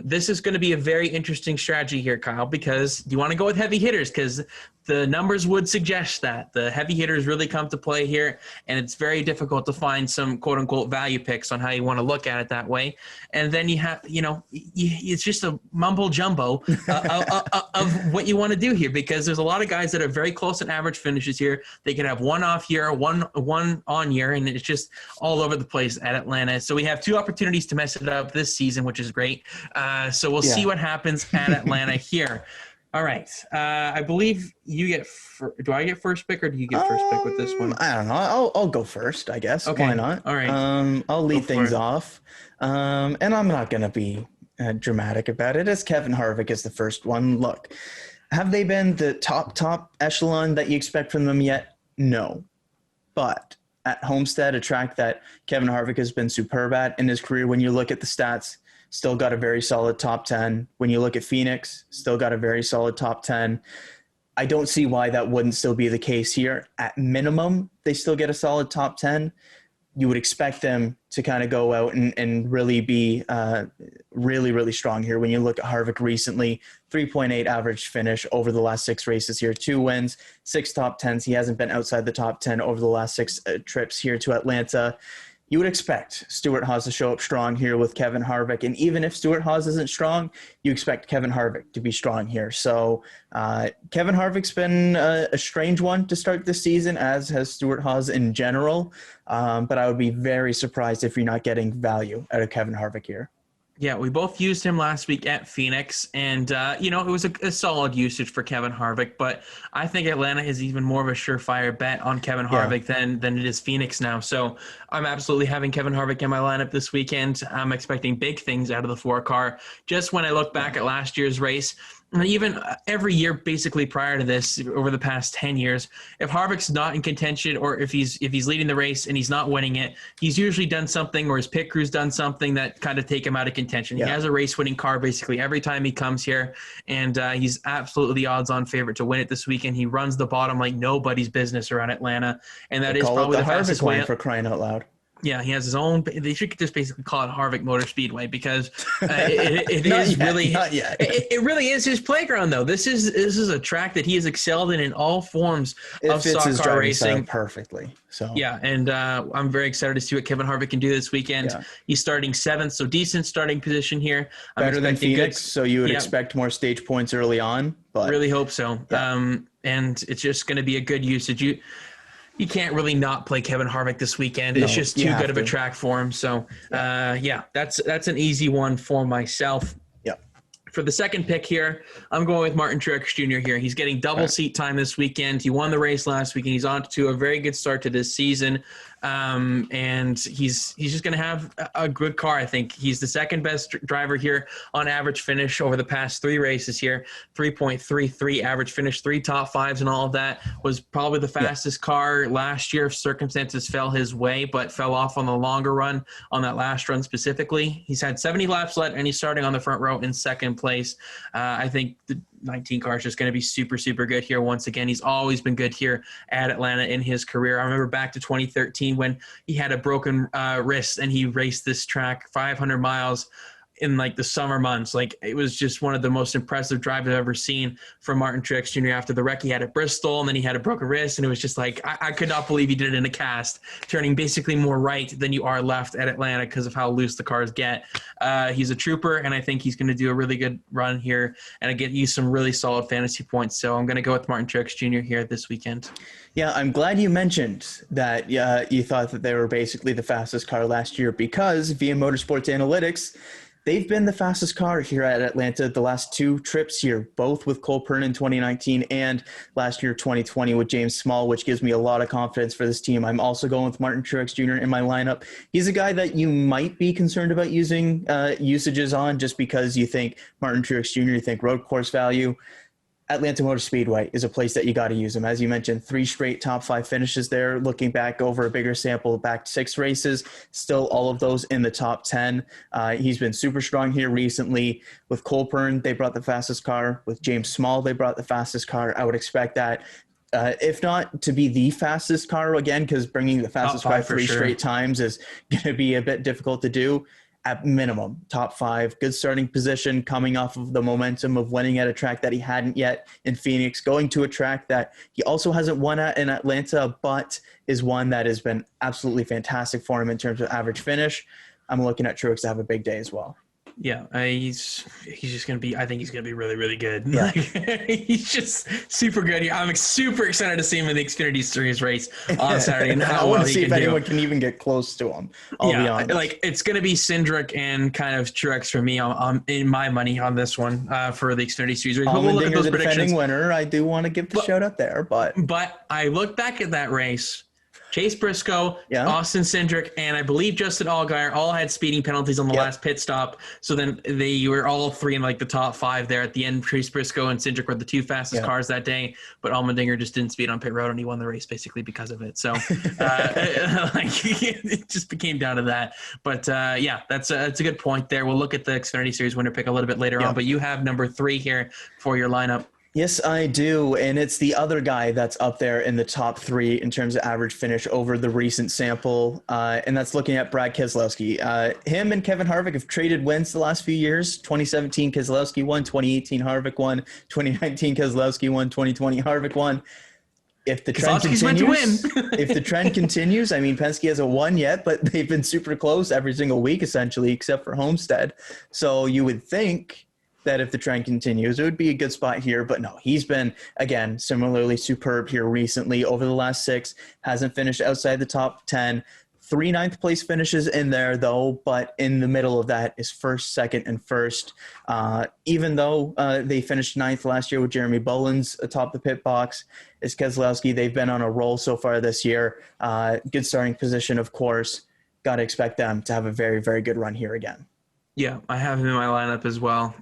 this is going to be a very interesting strategy here, Kyle, because you want to go with heavy hitters because the numbers would suggest that the heavy hitters really come to play here, and it's very difficult to find some quote unquote value picks on how you want to look at it that way. And then you have, it's just a mumble jumbo of what you want to do here, because there's a lot of guys that are very close in average finishes here. They could have one off year, one on year, and it's just all over the place at Atlanta. So we have 2 opportunities to mess it up this season, which is great. So we'll see what happens at Atlanta here. All right. I believe you get do I get first pick, or do you get first pick with this one? I don't know. I'll go first, I guess. Okay. Why not? All right. I'll lead things off. And I'm not going to be dramatic about it, as Kevin Harvick is the first one. Look, have they been the top echelon that you expect from them yet? No. But at Homestead, a track that Kevin Harvick has been superb at in his career, when you look at the stats, still got a very solid top 10. When you look at Phoenix, still got a very solid top 10. I don't see why that wouldn't still be the case here. At minimum, they still get a solid top 10. You would expect them to kind of go out and really be really, really strong here. When you look at Harvick recently, 3.8 average finish over the last 6 races here, 2 wins, 6 top 10s. He hasn't been outside the top 10 over the last 6 trips here to Atlanta. You would expect Stewart-Haas to show up strong here with Kevin Harvick. And even if Stewart-Haas isn't strong, you expect Kevin Harvick to be strong here. So Kevin Harvick's been a strange one to start this season, as has Stewart-Haas in general. But I would be very surprised if you're not getting value out of Kevin Harvick here. Yeah, we both used him last week at Phoenix, and, it was a solid usage for Kevin Harvick, but I think Atlanta is even more of a surefire bet on Kevin Harvick than it is Phoenix now. So I'm absolutely having Kevin Harvick in my lineup this weekend. I'm expecting big things out of the 4-car. Just when I look back at last year's race, and even every year basically prior to this, over the past 10 years, if Harvick's not in contention or if he's leading the race and he's not winning it, he's usually done something or his pit crew's done something that kind of take him out of contention. He has a race-winning car basically every time he comes here, and he's absolutely the odds-on favorite to win it this weekend. He runs the bottom like nobody's business around Atlanta, and that is probably the fastest way. For crying out loud. Yeah, he has his own. They should just basically call it Harvick Motor Speedway because it is really not yet. It really is his playground, though. This is a track that he has excelled in all forms of stock car racing perfectly. So yeah, and I'm very excited to see what Kevin Harvick can do this weekend. Yeah. He's starting 7th, so decent starting position here. Better than Phoenix, so you would expect more stage points early on. But really hope so. Yeah. And it's just going to be a good usage. You can't really not play Kevin Harvick this weekend. It's just too good of a track for him. So, that's an easy one for myself. Yeah. For the second pick here, I'm going with Martin Truex Jr. here. He's getting double seat time this weekend. He won the race last week, and he's on to a very good start to this season. And he's just going to have a good car. I think he's the second best driver here on average finish over the past 3 races here. 3.33 average finish, 3 top 5s and all of that. Was probably the fastest car last year if circumstances fell his way, but fell off on the longer run on that last run specifically. He's had 70 laps left, and he's starting on the front row in second place. I think the 19 car is just going to be super, super good here once again. He's always been good here at Atlanta in his career. I remember back to 2013 when he had a broken wrist and he raced this track 500 miles in like the summer months. Like, it was just one of the most impressive drives I've ever seen from Martin Truex Jr. after the wreck he had at Bristol, and then he had a broken wrist, and it was just like, I could not believe he did it in a cast, turning basically more right than you are left at Atlanta because of how loose the cars get. He's a trooper, and I think he's going to do a really good run here and get you some really solid fantasy points. So I'm going to go with Martin Truex Jr. here this weekend. Yeah, I'm glad you mentioned that you thought that they were basically the fastest car last year, because via Motorsports Analytics, they've been the fastest car here at Atlanta the last 2 trips here, both with Cole Byrne in 2019 and last year 2020 with James Small, which gives me a lot of confidence for this team. I'm also going with Martin Truex Jr. in my lineup. He's a guy that you might be concerned about using usages on just because you think Martin Truex Jr., you think road course value. Atlanta Motor Speedway is a place that you got to use him. As you mentioned, 3 straight top 5 finishes there. Looking back over a bigger sample, back 6 races, still all of those in the top 10. He's been super strong here recently. With Cole Byrne, they brought the fastest car. With James Small, they brought the fastest car. I would expect that, if not to be the fastest car again, because bringing the fastest car 3 straight times is going to be a bit difficult to do. At minimum, top 5, good starting position, coming off of the momentum of winning at a track that he hadn't yet in Phoenix, going to a track that he also hasn't won at in Atlanta, but is one that has been absolutely fantastic for him in terms of average finish. I'm looking at Truex to have a big day as well. Yeah, he's just going to be – I think he's going to be really, really good. Yeah. He's just super good. I'm super excited to see him in the Xfinity Series race on Saturday and how well he can do. I want to see if anyone can even get close to him. I'll be honest. Like, it's going to be Cindric and kind of Truex for me in my money on this one for the Xfinity Series race. We'll look at those predictions. Defending winner, I do want to give the shout out there. But I look back at that race – Chase Briscoe, Austin Cindric, and I believe Justin Allgaier all had speeding penalties on the last pit stop. So then they were all 3 in like the top 5 there at the end. Chase Briscoe and Cindric were the 2 fastest cars that day, but Allmendinger just didn't speed on pit road, and he won the race basically because of it. So it just became down to that. But that's a good point there. We'll look at the Xfinity Series winner pick a little bit later on, but you have number 3 here for your lineup. Yes, I do, and it's the other guy that's up there in the top 3 in terms of average finish over the recent sample, and that's looking at Brad Keselowski. Him and Kevin Harvick have traded wins the last few years. 2017, Keselowski won. 2018, Harvick won. 2019, Keselowski won. 2020, Harvick won. If the trend continues, I mean, Penske hasn't won yet, but they've been super close every single week, essentially, except for Homestead. So you would think that if the trend continues, it would be a good spot here. But no, he's been, again, similarly superb here recently. Over the last 6, hasn't finished outside the top 10. 3 ninth place finishes in there though, but in the middle of that is first, second, and first. Even though they finished ninth last year with Jeremy Bullins atop the pit box, is Keselowski. They've been on a roll so far this year. Good starting position, of course. Got to expect them to have a very, very good run here again. Yeah, I have him in my lineup as well.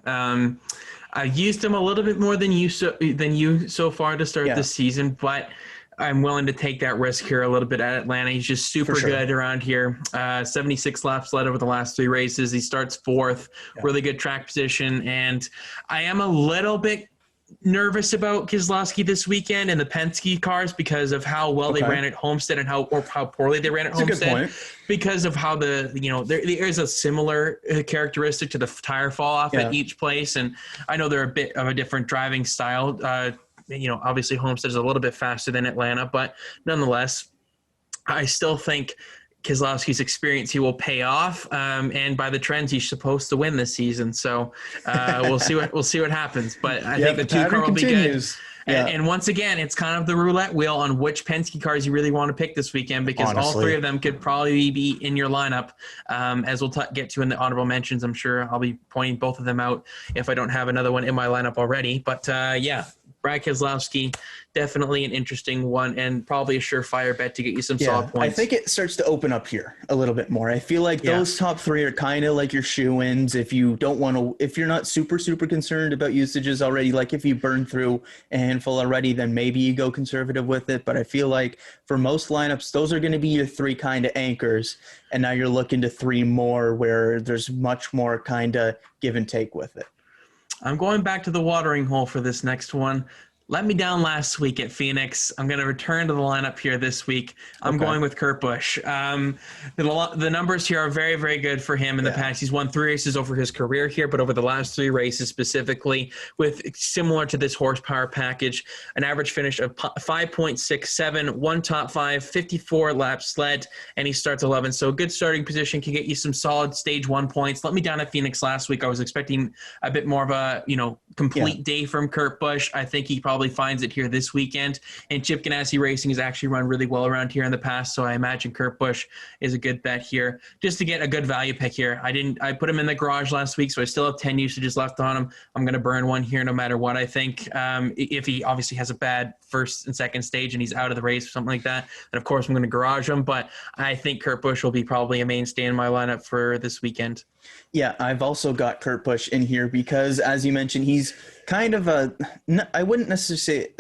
I've used him a little bit more than you so far to start the season, but I'm willing to take that risk here a little bit at Atlanta. He's just super good around here. 76 laps led over the last 3 races. He starts 4th, really good track position. And I am a little bit nervous about Keselowski this weekend and the Penske cars because of how well they ran at Homestead and how poorly they ran at Homestead. Because of how there is a similar characteristic to the tire fall off at each place. And I know they're a bit of a different driving style. Obviously Homestead is a little bit faster than Atlanta, but nonetheless, I still think Keselowski's experience, he will pay off. And by the trends, he's supposed to win this season. So we'll see what happens. But I think the 2 car will be good. And once again, it's kind of the roulette wheel on which Penske cars you really want to pick this weekend, because all 3 of them could probably be in your lineup. As we'll get to in the honorable mentions, I'm sure I'll be pointing both of them out if I don't have another one in my lineup already. But Brad Keselowski, definitely an interesting one and probably a surefire bet to get you some solid points. I think it starts to open up here a little bit more. I feel like those top 3 are kind of like your shoe-ins. If you're not super concerned about usages already, like if you burn through a handful already, then maybe you go conservative with it. But I feel like for most lineups, those are going to be your 3 kind of anchors. And now you're looking to 3 more where there's much more kind of give and take with it. I'm going back to the watering hole for this next one. Let me down last week at Phoenix. I'm going to return to the lineup here this week. I'm going with Kurt Busch. The numbers here are very, very good for him in the past. He's won 3 races over his career here, but over the last 3 races specifically, with similar to this horsepower package, an average finish of 5.67, 1 top 5, 54 laps led, and he starts 11. So a good starting position can get you some solid stage 1 points. Let me down at Phoenix last week. I was expecting a bit more of a complete day from Kurt Busch. I think he probably finds it here this weekend. And Chip Ganassi Racing has actually run really well around here in the past, so I imagine Kurt Busch is a good bet here. Just to get a good value pick here. I put him in the garage last week, so I still have 10 usages left on him. I'm going to burn one here no matter what, I think. If he obviously has a bad first and second stage and he's out of the race or something like that, then of course I'm going to garage him. But I think Kurt Busch will be probably a mainstay in my lineup for this weekend. Yeah, I've also got Kurt Busch in here because, as you mentioned, he's kind of I wouldn't necessarily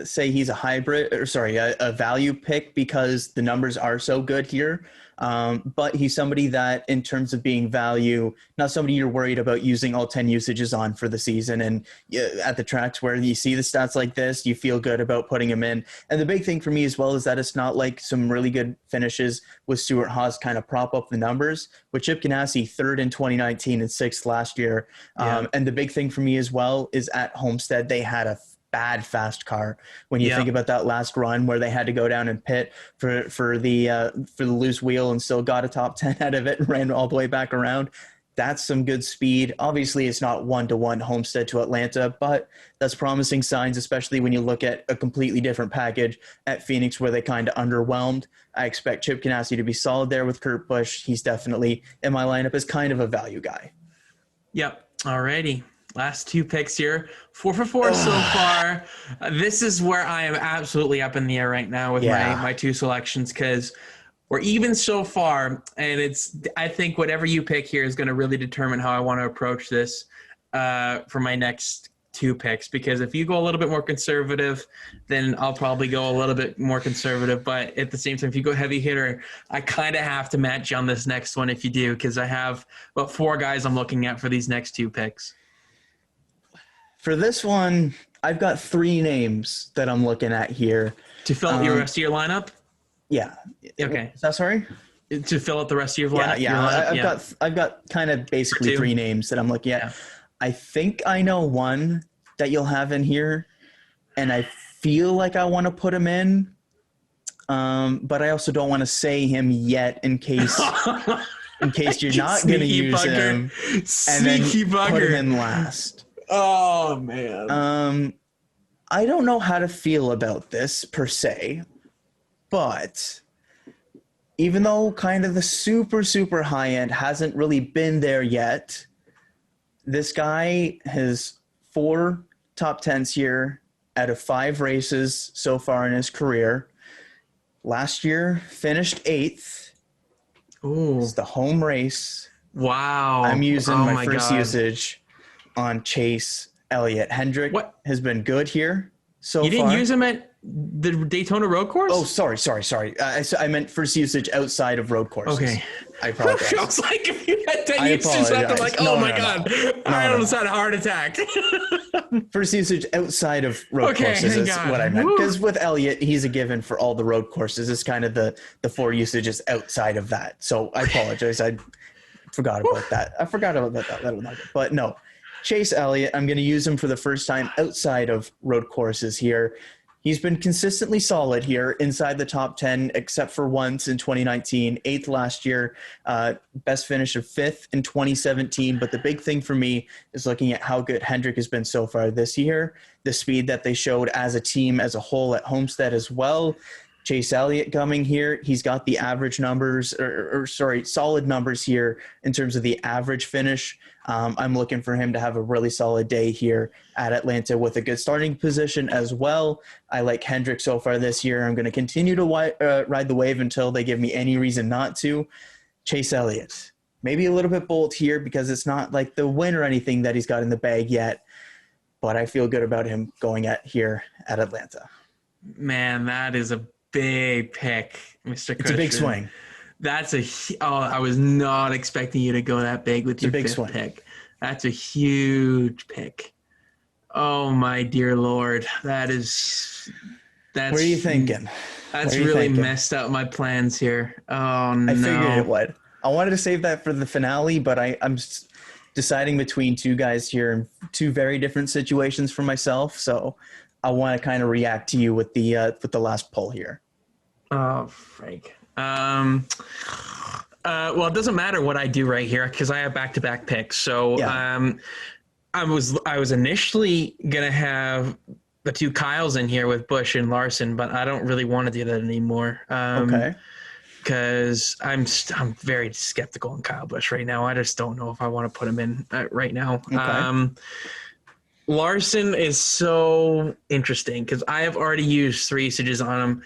say he's a hybrid, a value pick because the numbers are so good here. But he's somebody that, in terms of being value, not somebody you're worried about using all 10 usages on for the season. And at the tracks where you see the stats like this, you feel good about putting him in. And the big thing for me as well is that it's not like some really good finishes with Stewart-Haas kind of prop up the numbers. With Chip Ganassi, 3rd in 2019 and 6th last year. And the big thing for me as well is at Homestead, they had a bad fast car. When you think about that last run where they had to go down and pit for the loose wheel and still got a top 10 out of it and ran all the way back around. That's some good speed. Obviously, it's not 1-to-1 Homestead to Atlanta, but that's promising signs, especially when you look at a completely different package at Phoenix where they kind of underwhelmed. I expect Chip Ganassi to be solid there with Kurt Busch. He's definitely in my lineup as kind of a value guy. Yep. Alrighty. Last 2 picks here. 4 for 4 so far. This is where I am absolutely up in the air right now with my 2 selections because we're even so far. And I think whatever you pick here is going to really determine how I want to approach this for my next 2 picks. Because if you go a little bit more conservative, then I'll probably go a little bit more conservative. But at the same time, if you go heavy hitter, I kind of have to match you on this next one if you do, because I have about 4 guys I'm looking at for these next 2 picks. For this one, I've got 3 names that I'm looking at here. To fill out your rest of your lineup? Yeah. Okay. Is that sorry? To fill out the rest of your lineup? Yeah. I've got kind of basically 3 names that I'm looking at. Yeah. I think I know one that you'll have in here, and I feel like I want to put him in, but I also don't want to say him yet in case you're not going to use him, and then put him in last. Oh, man. I don't know how to feel about this per se, but even though kind of the super, super high end hasn't really been there yet, this guy has 4 top 10s here out of 5 races so far in his career. Last year, finished 8th. Ooh. It's the home race. Wow. I'm using my first usage on Chase Elliott. Hendrick has been good here so far. You didn't use him at the Daytona road course? Oh, sorry. I meant first usage outside of road courses. Okay. I apologize. I was like, if you had 10 uses left, I'm like, oh my God. I almost had a heart attack. First usage outside of road courses is what I meant. Because with Elliott, he's a given for all the road courses. It's kind of the 4 usages outside of that. So I apologize. I forgot about that. But no, Chase Elliott, I'm going to use him for the first time outside of road courses here. He's been consistently solid here inside the top 10, except for once in 2019, 8th last year, best finish of 5th in 2017. But the big thing for me is looking at how good Hendrick has been so far this year, the speed that they showed as a team as a whole at Homestead as well. Chase Elliott coming here, he's got the average numbers, solid numbers here in terms of the average finish. I'm looking for him to have a really solid day here at Atlanta with a good starting position as well. I like Hendrick so far this year. I'm going to continue to ride the wave until they give me any reason not to. Chase Elliott, maybe a little bit bold here because it's not like the win or anything that he's got in the bag yet, but I feel good about him going here at Atlanta. Man, that is a big pick, Mr. Cushman. It's a big swing. I was not expecting you to go that big with your 5th pick. That's a huge pick. Oh my dear Lord. That's what are you thinking? That's really messed up my plans here. Oh no. I figured it would. I wanted to save that for the finale, but I'm deciding between 2 guys here in 2 very different situations for myself. So I want to kind of react to you with the last poll here. Oh, Frank. Well, it doesn't matter what I do right here because I have back-to-back picks. So yeah. I was initially gonna have the 2 Kyles in here with Busch and Larson, but I don't really want to do that anymore. Okay. Because I'm very skeptical on Kyle Busch right now. I just don't know if I want to put him in right now. Okay. Larson is so interesting because I have already used 3 usages on him.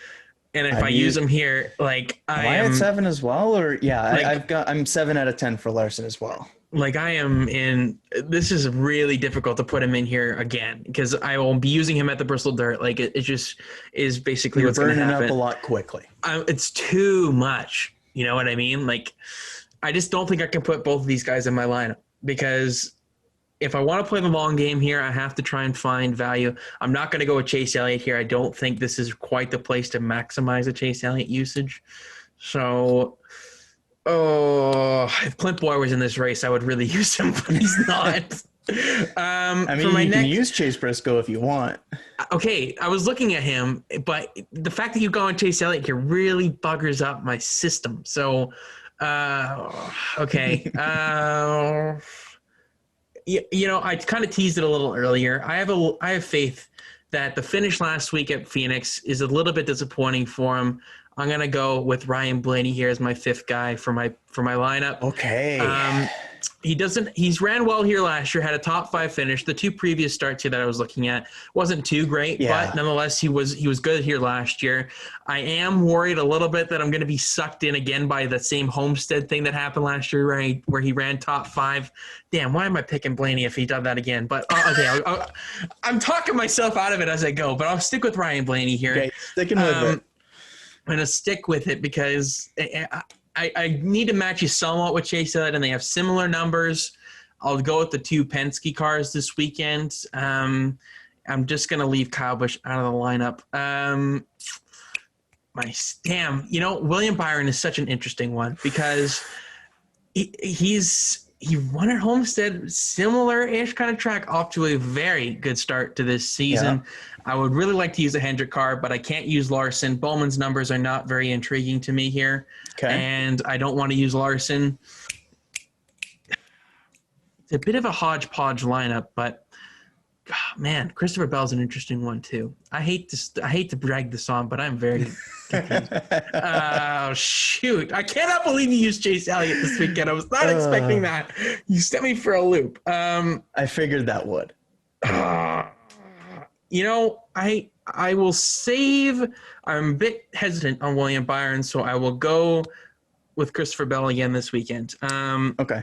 And if I use them here, like am I at 7 as well, or I'm 7 out of 10 for Larson as well. Like I am in. This is really difficult to put him in here again because I will be using him at the Bristol Dirt. Like it just is basically what's going to happen. Burning up a lot quickly. It's too much. You know what I mean? Like I just don't think I can put both of these guys in my lineup because if I want to play the long game here, I have to try and find value. I'm not going to go with Chase Elliott here. I don't think this is quite the place to maximize the Chase Elliott usage. So, if Clint Boyer was in this race, I would really use him, but he's not. You can use Chase Briscoe if you want. Okay, I was looking at him, but the fact that you go on Chase Elliott here really buggers up my system. So, okay. I kind of teased it a little earlier. I have faith that the finish last week at Phoenix is a little bit disappointing for him. I'm gonna go with Ryan Blainey here as my 5th guy for my lineup. Okay. He's ran well here last year, had a top 5 finish. The 2 previous starts here that I was looking at wasn't too great, but nonetheless, he was good here last year. I am worried a little bit that I'm going to be sucked in again by the same Homestead thing that happened last year, right, where he ran top 5. Damn, why am I picking Blainey if he does that again? But okay, I'm talking myself out of it as I go, but I'll stick with Ryan Blainey here. Okay, sticking with it. I'm going to stick with it because I need to match you somewhat with Chase Elliott, and they have similar numbers. I'll go with the 2 Penske cars this weekend. I'm just going to leave Kyle Busch out of the lineup. William Byron is such an interesting one because he won at Homestead, similar-ish kind of track, off to a very good start to this season. Yeah. I would really like to use a Hendrick car, but I can't use Larson. Bowman's numbers are not very intriguing to me here, and I don't want to use Larson. It's a bit of a hodgepodge lineup, but man, Christopher Bell's an interesting one too. I hate to drag this on, but I'm very confused. Oh shoot! I cannot believe you used Chase Elliott this weekend. I was not expecting that. You set me for a loop. I figured that would. I will save. I'm a bit hesitant on William Byron, so I will go with Christopher Bell again this weekend. Okay.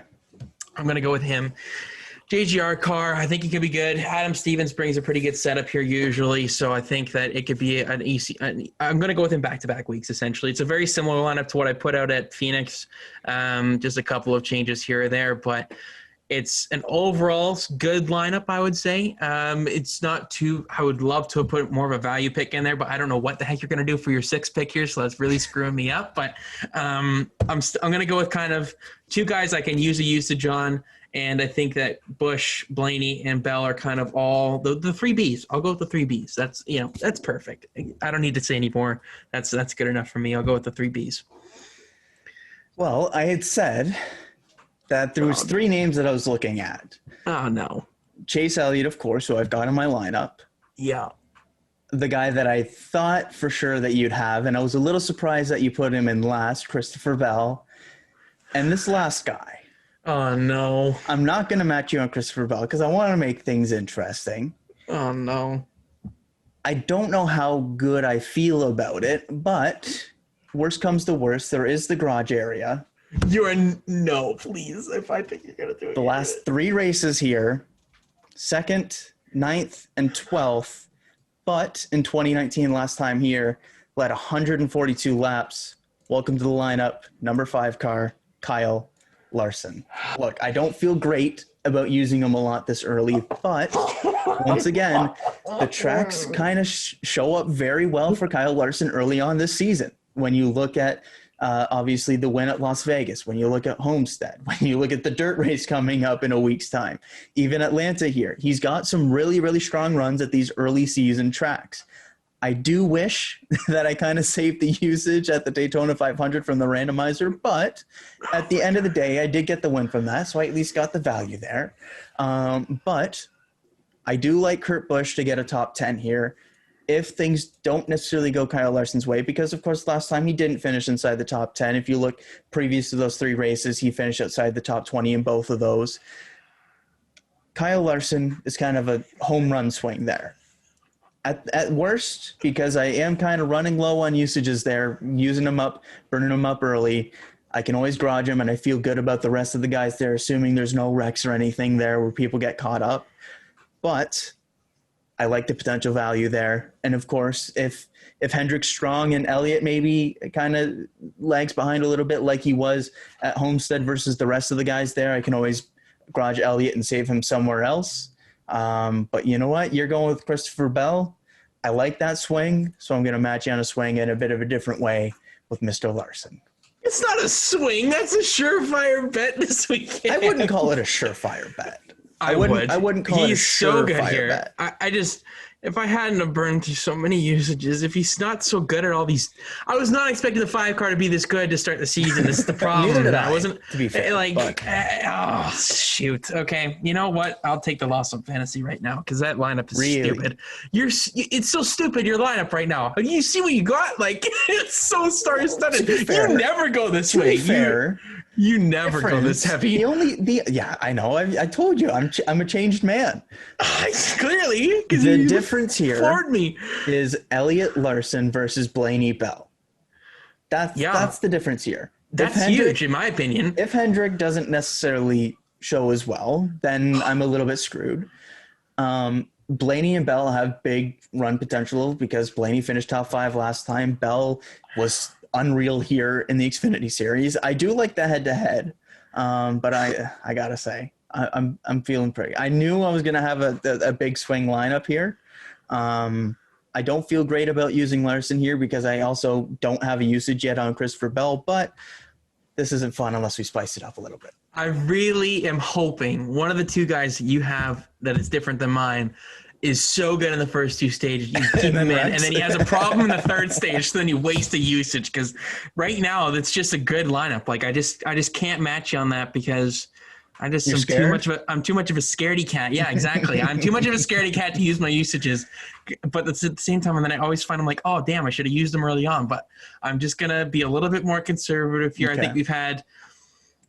I'm going to go with him. JGR car, I think he could be good. Adam Stevens brings a pretty good setup here usually, so I think that it could be an easy. I'm going to go with him back-to-back weeks, essentially. It's a very similar lineup to what I put out at Phoenix, just a couple of changes here or there, but it's an overall good lineup, I would say. It's not too – I would love to put more of a value pick in there, but I don't know what the heck you're going to do for your 6th pick here, so that's really screwing me up. But I'm going to go with kind of two guys I can use a usage on. And I think that Busch, Blainey, and Bell are kind of all the three Bs. I'll go with the three Bs. That's perfect. I don't need to say any more. That's good enough for me. I'll go with the three Bs. Well, I had said that there was three names that I was looking at. Oh, no. Chase Elliott, of course, who I've got in my lineup. Yeah. The guy that I thought for sure that you'd have, and I was a little surprised that you put him in last, Christopher Bell. And this last guy. Oh, no. I'm not going to match you on Christopher Bell because I want to make things interesting. Oh, no. I don't know how good I feel about it, but worst comes to worst, there is the garage area. No, please. If I think you're going to do it. The last 3 races here, 2nd, 9th, and 12th, but in 2019, last time here, led 142 laps. Welcome to the lineup, number 5 car, Kyle Larson. Look, I don't feel great about using him a lot this early, but once again, the tracks kind of show up very well for Kyle Larson early on this season. When you look at obviously the win at Las Vegas, when you look at Homestead, when you look at the dirt race coming up in a week's time, even Atlanta here, he's got some really, really strong runs at these early season tracks. I do wish that I kind of saved the usage at the Daytona 500 from the randomizer, but at the end of the day, I did get the win from that, so I at least got the value there. But I do like Kurt Busch to get a top 10 here if things don't necessarily go Kyle Larson's way, because, of course, last time he didn't finish inside the top 10. If you look previous to those 3 races, he finished outside the top 20 in both of those. Kyle Larson is kind of a home run swing there. At worst, because I am kind of running low on usages there, using them up, burning them up early, I can always garage them, and I feel good about the rest of the guys there, assuming there's no wrecks or anything there where people get caught up. But I like the potential value there. And, of course, if Hendrick's strong and Elliott maybe kind of lags behind a little bit like he was at Homestead versus the rest of the guys there, I can always garage Elliott and save him somewhere else. But you know what? You're going with Christopher Bell. I like that swing, so I'm going to match you on a swing in a bit of a different way with Mr. Larson. It's not a swing. That's a surefire bet this weekend. I wouldn't call it a surefire bet. I wouldn't call it a surefire bet. I just, if I hadn't have burned through so many usages, if he's not so good at all these, I was not expecting the 5 car to be this good to start the season. This is the problem. Neither did I wasn't, to be fair, oh shoot. Okay, you know what? I'll take the loss on fantasy right now because that lineup is stupid. It's so stupid. Your lineup right now. You see what you got? Like it's so star-studded. You never go this way. Fair. You never go this heavy. Yeah, I know. I told you I'm a changed man. Clearly, the difference here floored me. Is Elliott Larson versus Blainey Bell. That's the difference here. That's huge, in my opinion. If Hendrick doesn't necessarily show as well, then I'm a little bit screwed. Blainey and Bell have big run potential because Blainey finished top 5 last time. Bell was unreal here in the Xfinity Series. I do like the head-to-head, but I gotta say I'm feeling pretty. I knew I was gonna have a big swing lineup here. I don't feel great about using Larson here because I also don't have a usage yet on Christopher Bell, but this isn't fun unless we spice it up a little bit. I really am hoping one of the 2 guys that you have that is different than mine is so good in the first 2 stages, you keep him in, and then he has a problem in the 3rd stage, so then you waste the usage, because right now it's just a good lineup. Like I just can't match you on that because I'm too much of a scaredy cat. Yeah, exactly. I'm too much of a scaredy cat to use my usages. But at the same time, and then I always find I'm like, oh, damn, I should have used them early on. But I'm just going to be a little bit more conservative here. Okay. I think we've had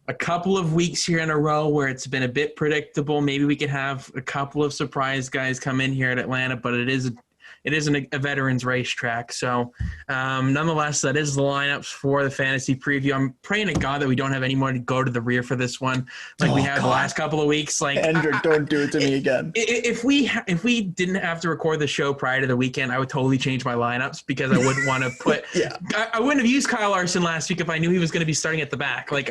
a couple of weeks here in a row where it's been a bit predictable. Maybe we could have a couple of surprise guys come in here at Atlanta, but it isn't a veterans racetrack. So nonetheless, that is the lineups for the fantasy preview. I'm praying to God that we don't have anyone to go to the rear for this one like we had the last couple of weeks. Like, Andrew, don't do it to me again. If we didn't have to record the show prior to the weekend, I would totally change my lineups because I wouldn't want to put I wouldn't have used Kyle Larson last week if I knew he was going to be starting at the back. Like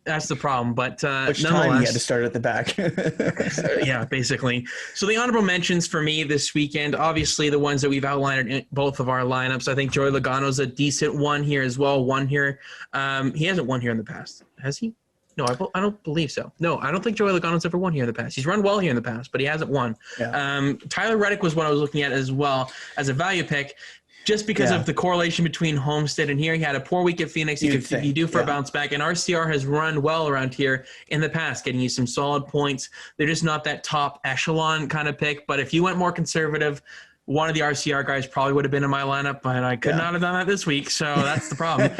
that's the problem, but which time he had to start at the back. Yeah, basically. So the honorable mentions for me this weekend, obviously the ones that we've outlined in both of our lineups. I think Joey Logano's a decent one here as well. One here. He hasn't won here in the past. Has he? No, I don't believe so. No, I don't think Joey Logano's ever won here in the past. He's run well here in the past, but he hasn't won. Yeah. Tyler Reddick was one I was looking at as well as a value pick. Just because of the correlation between Homestead and here. He had a poor week at Phoenix. He could be due for a bounce back. And RCR has run well around here in the past, getting you some solid points. They're just not that top echelon kind of pick. But if you went more conservative, one of the RCR guys probably would have been in my lineup, but I could not have done that this week. So that's the problem.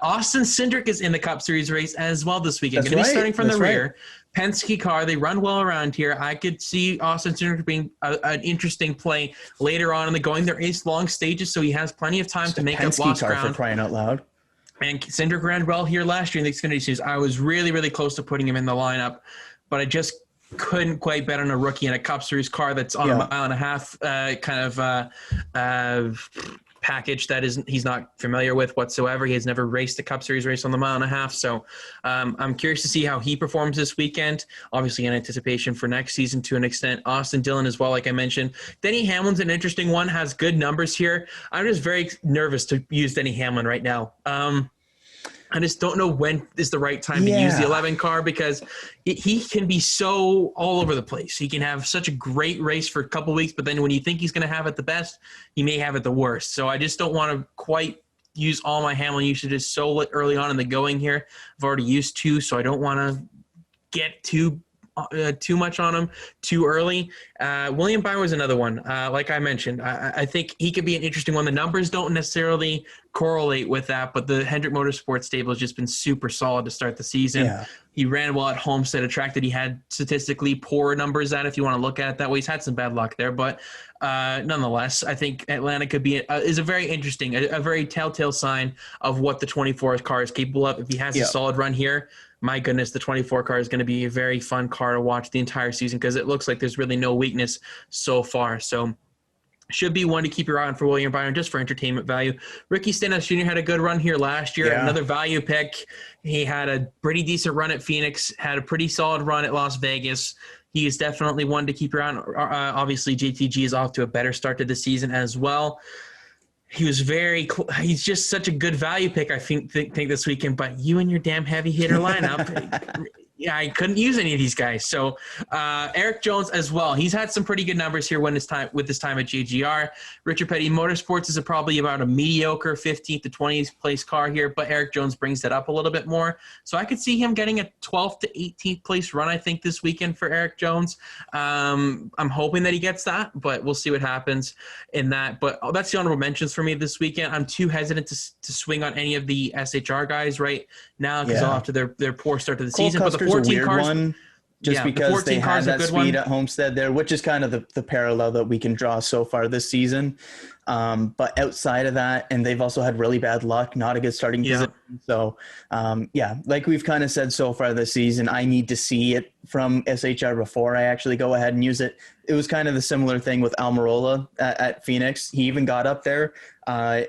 Austin Cindric is in the Cup Series race as well this weekend. Going to be starting from the rear. Penske car, they run well around here. I could see Austin Cindric being an interesting play later on in the going. There is long stages, so he has plenty of time to make up lost ground. For crying out loud. And Cindric ran well here last year in the Xfinity Series. I was really, really close to putting him in the lineup, but I just couldn't quite bet on a rookie in a Cup Series car that's on a mile and a half package that he's not familiar with whatsoever. He has never raced a Cup Series race on the mile and a half. So I'm curious to see how he performs this weekend, obviously in anticipation for next season to an extent. Austin Dillon as well, like I mentioned. Denny Hamlin's an interesting one, has good numbers here. I'm just very nervous to use Denny Hamlin right now. I just don't know when is the right time to use the 11 car because he can be so all over the place. He can have such a great race for a couple of weeks, but then when you think he's going to have it the best, he may have it the worst. So I just don't want to quite use all my Hamlin usages so early on in the going here. I've already used 2, so I don't want to get too much on him too early. William Byron was another one. Like I mentioned, I think he could be an interesting one. The numbers don't necessarily correlate with that, but the Hendrick Motorsports stable has just been super solid to start the season. Yeah. He ran well at Homestead, a track that he had statistically poor numbers at, if you want to look at it that way. He's had some bad luck there, but nonetheless, I think Atlanta could be is a very interesting, a very telltale sign of what the 24 car is capable of. If he has a solid run here, my goodness, the 24 car is going to be a very fun car to watch the entire season because it looks like there's really no weakness so far. So should be one to keep your eye on for William Byron just for entertainment value. Ricky Stenhouse Jr. had a good run here last year. Another value pick. He had a pretty decent run at Phoenix, had a pretty solid run at Las Vegas. He is definitely one to keep your eye on. Obviously, JTG is off to a better start to the season as well. He was he's just such a good value pick, I think this weekend. But you and your damn heavy hitter lineup, I couldn't use any of these guys. So Eric Jones as well. He's had some pretty good numbers here with his time at JGR. Richard Petty Motorsports is probably about a mediocre 15th to 20th place car here, but Eric Jones brings that up a little bit more. So I could see him getting a 12th to 18th place run, I think, this weekend for Eric Jones. I'm hoping that he gets that, but we'll see what happens in that. But that's the honorable mentions for me this weekend. I'm too hesitant to swing on any of the SHR guys right now because after their poor start to the season. But the 14 cars, one, because they had that speed at Homestead there, which is kind of the parallel that we can draw so far this season. But outside of that, and they've also had really bad luck, not a good starting position. So, like we've kind of said so far this season, I need to see it from SHR before I actually go ahead and use it. It was kind of the similar thing with Almirola at Phoenix. He even got up there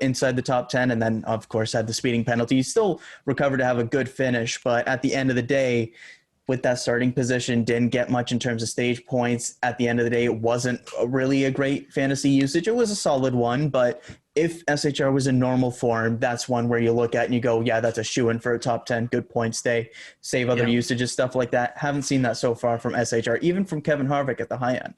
inside the top 10 and then, of course, had the speeding penalty. He still recovered to have a good finish, but at the end of the day, with that starting position, didn't get much in terms of stage points. At the end of the day, it wasn't really a great fantasy usage. It was a solid one, but if SHR was in normal form, that's one where you look at and you go, yeah, that's a shoo-in for a top 10, good points day, save other usages, stuff like that. Haven't seen that so far from SHR, even from Kevin Harvick at the high end.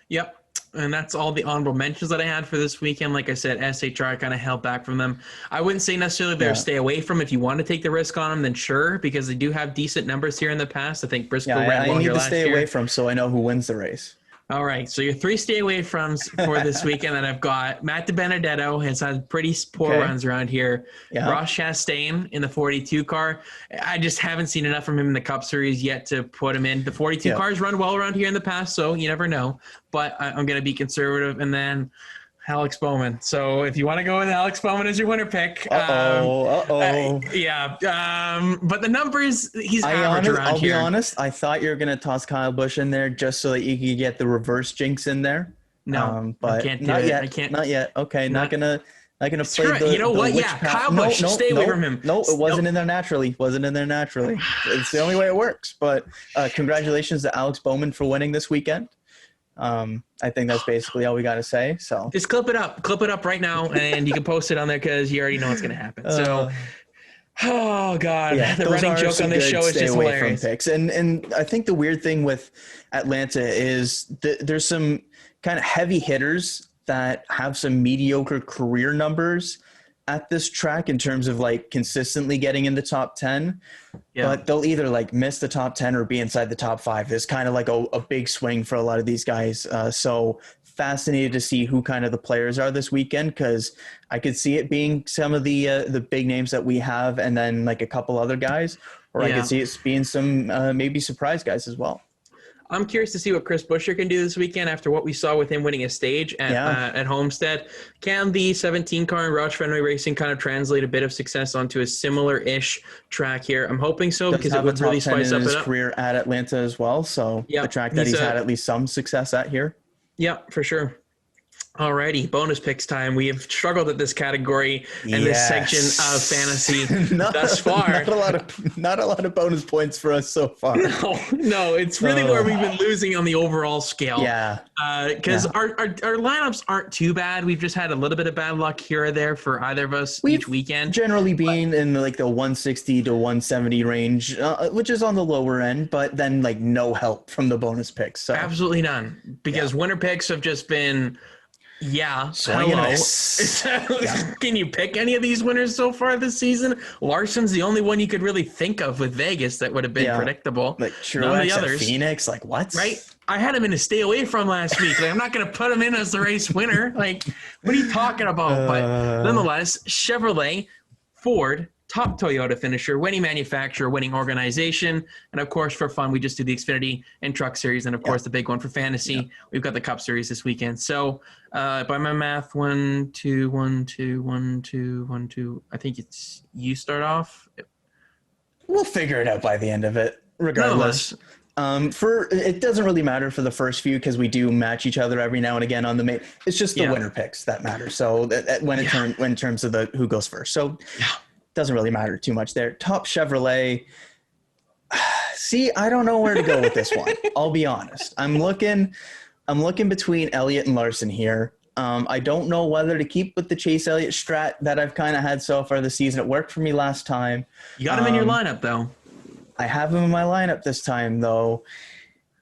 Yep. And that's all the honorable mentions that I had for this weekend. Like I said, SHR, I kind of held back from them. I wouldn't say necessarily they're stay away from. If you want to take the risk on them, then sure, because they do have decent numbers here in the past. I think Bristol ran well here last year. I need to stay away from so I know who wins the race. All right, so your 3 stay away froms for this weekend that I've got. Matt DiBenedetto has had pretty poor runs around here. Yeah. Ross Chastain in the 42 car. I just haven't seen enough from him in the Cup Series yet to put him in. The 42 cars run well around here in the past, so you never know. But I'm going to be conservative. And then Alex Bowman. So if you want to go with Alex Bowman as your winner pick. But the numbers, he's average around I'll here. I'll be honest. I thought you were going to toss Kyle Busch in there just so that you could get the reverse jinx in there. No, but I can't do not it. yet. I can't. Not yet. Okay, not gonna play the. You know what? Yeah, Kyle Busch. Stay away from him. No, it wasn't in there naturally. It's the only way it works. But congratulations to Alex Bowman for winning this weekend. I think that's basically all we got to say. So just clip it up right now, and you can post it on there because you already know what's going to happen. So, oh god, the running joke on this show is just hilarious. From picks. And I think the weird thing with Atlanta is there's some kind of heavy hitters that have some mediocre career numbers at this track in terms of like consistently getting in the top 10, but they'll either like miss the top 10 or be inside the top 5. There's kind of like a big swing for a lot of these guys. So fascinated to see who kind of the players are this weekend, because I could see it being some of the big names that we have and then like a couple other guys, or I could see it being some maybe surprise guys as well. I'm curious to see what Chris Buescher can do this weekend after what we saw with him winning a stage at Homestead. Can the 17 car in Roush Fenway Racing kind of translate a bit of success onto a similar-ish track here? I'm hoping so, because it would really spice up his career at Atlanta as well. So the track that he's had at least some success at here. Yeah, for sure. Alrighty, bonus picks time. We have struggled at this category and this section of fantasy thus far. Not a lot of bonus points for us so far. No, it's really where we've been losing on the overall scale. Yeah, because our lineups aren't too bad. We've just had a little bit of bad luck here or there for either of us each weekend. Generally being in like the 160 to 170 range, which is on the lower end, but then like no help from the bonus picks. So. Absolutely none, because winner picks have just been. Yeah. Hello. Can you pick any of these winners so far this season? Larson's the only one you could really think of with Vegas that would have been predictable. Like Truex and Phoenix, like what? Right? I had him in a stay away from last week. Like, I'm not going to put him in as the race winner. Like, what are you talking about? But nonetheless, Chevrolet, Ford, top Toyota finisher, winning manufacturer, winning organization. And of course, for fun, we just do the Xfinity and Truck Series. And of course, the big one for fantasy, we've got the Cup Series this weekend. So by my math, 1, 2, 1, 2, 1, 2, 1, 2. I think it's you start off. We'll figure it out by the end of it, regardless. It doesn't really matter for the first few because we do match each other every now and again on the main. It's just the winner picks that matter. So when in terms of the who goes first. So doesn't really matter too much there. Top Chevrolet. See, I don't know where to go with this one. I'll be honest. I'm looking between Elliott and Larson here. I don't know whether to keep with the Chase Elliott strat that I've kind of had so far this season. It worked for me last time. You got him in your lineup, though. I have him in my lineup this time, though.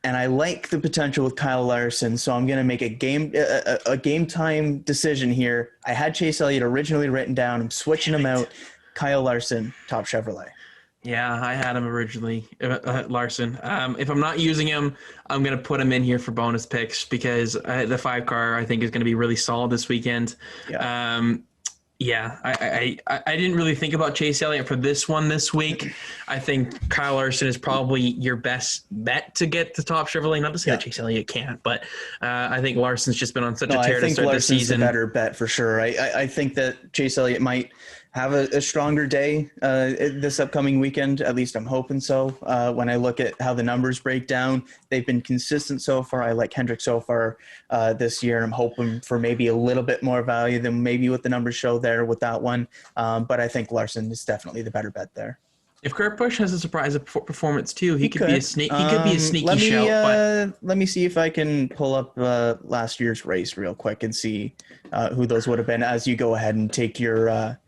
And I like the potential with Kyle Larson, so I'm going to make a game time decision here. I had Chase Elliott originally written down. I'm switching him out. Kyle Larson, top Chevrolet. Yeah, I had him originally, Larson. If I'm not using him, I'm going to put him in here for bonus picks because the 5 car I think is going to be really solid this weekend. I didn't really think about Chase Elliott for this one this week. I think Kyle Larson is probably your best bet to get the top Chevrolet. Not to say that Chase Elliott can't, but I think Larson's just been on such a tear to start the season. I think Larson's the better bet for sure. I think that Chase Elliott might have a stronger day this upcoming weekend. At least I'm hoping so. When I look at how the numbers break down, they've been consistent so far. I like Hendrick so far this year, and I'm hoping for maybe a little bit more value than maybe what the numbers show there with that one. But I think Larson is definitely the better bet there. If Kurt Busch has a surprise performance too, he could be a sneaky shout. Let me see if I can pull up last year's race real quick and see who those would have been as you go ahead and take your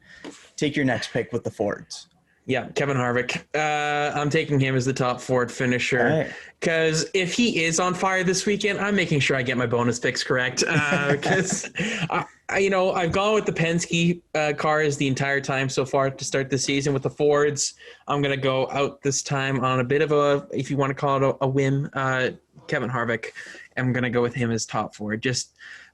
next pick with the Fords. Yeah, Kevin Harvick. I'm taking him as the top Ford finisher because if he is on fire this weekend, I'm making sure I get my bonus picks correct. Because I've gone with the Penske cars the entire time so far to start the season with the Fords. I'm gonna go out this time on a bit of a, if you want to call it a whim. Kevin Harvick. I'm gonna go with him as top Ford.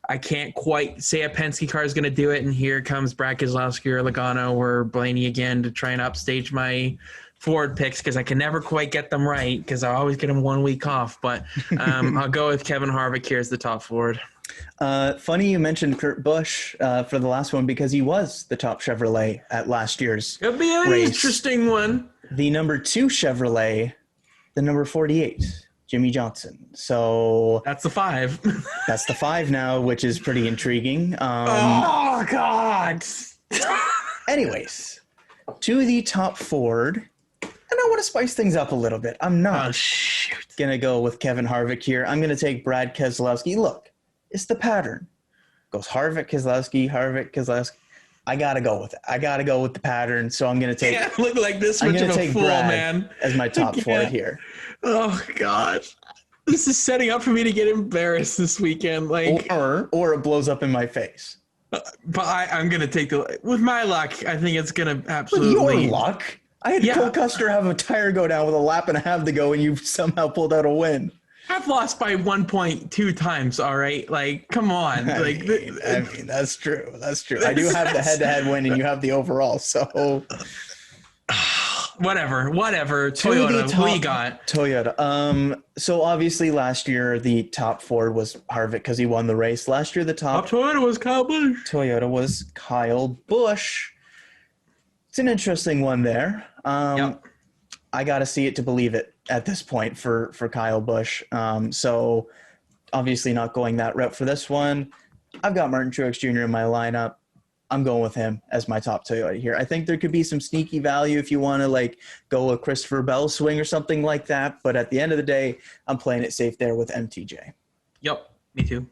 I can't quite say a Penske car is going to do it, and here comes Brad Keselowski or Logano or Blainey again to try and upstage my Ford picks because I can never quite get them right because I always get them 1 week off. But I'll go with Kevin Harvick here as the top Ford. Funny you mentioned Kurt Busch for the last one because he was the top Chevrolet at last year's It'll be an race. Interesting one. The number 2 Chevrolet, the number 48. Jimmy Johnson. So that's the 5. That's the 5 now, which is pretty intriguing. Oh God. Anyways, to the top Ford, and I want to spice things up a little bit. I'm not gonna go with Kevin Harvick here. I'm gonna take Brad Keselowski. Look, it's the pattern. Goes Harvick, Keselowski. I gotta go with it. I gotta go with the pattern. So I'm gonna take. Can't look like this much of a fool, man. As my top Ford here. Oh God, this is setting up for me to get embarrassed this weekend. Like, or it blows up in my face. But I'm gonna take with my luck. I think it's gonna absolutely. With your luck, I had Cole Custer have a tire go down with a lap and a half to go, and you somehow pulled out a win. I've lost by 1.2 times. All right, like, come on. I mean, that's true. That's true. I do have the head-to-head win, and you have the overall. So. Whatever. Toyota, who you got? Toyota. So obviously last year the top Ford was Harvick because he won the race. Last year the top Toyota was Kyle Busch. Toyota was Kyle Busch. It's an interesting one there. I got to see it to believe it at this point for Kyle Busch. So obviously not going that route for this one. I've got Martin Truex Jr. in my lineup. I'm going with him as my top Toyota here. I think there could be some sneaky value if you want to like go a Christopher Bell swing or something like that. But at the end of the day, I'm playing it safe there with MTJ. Yep, me too.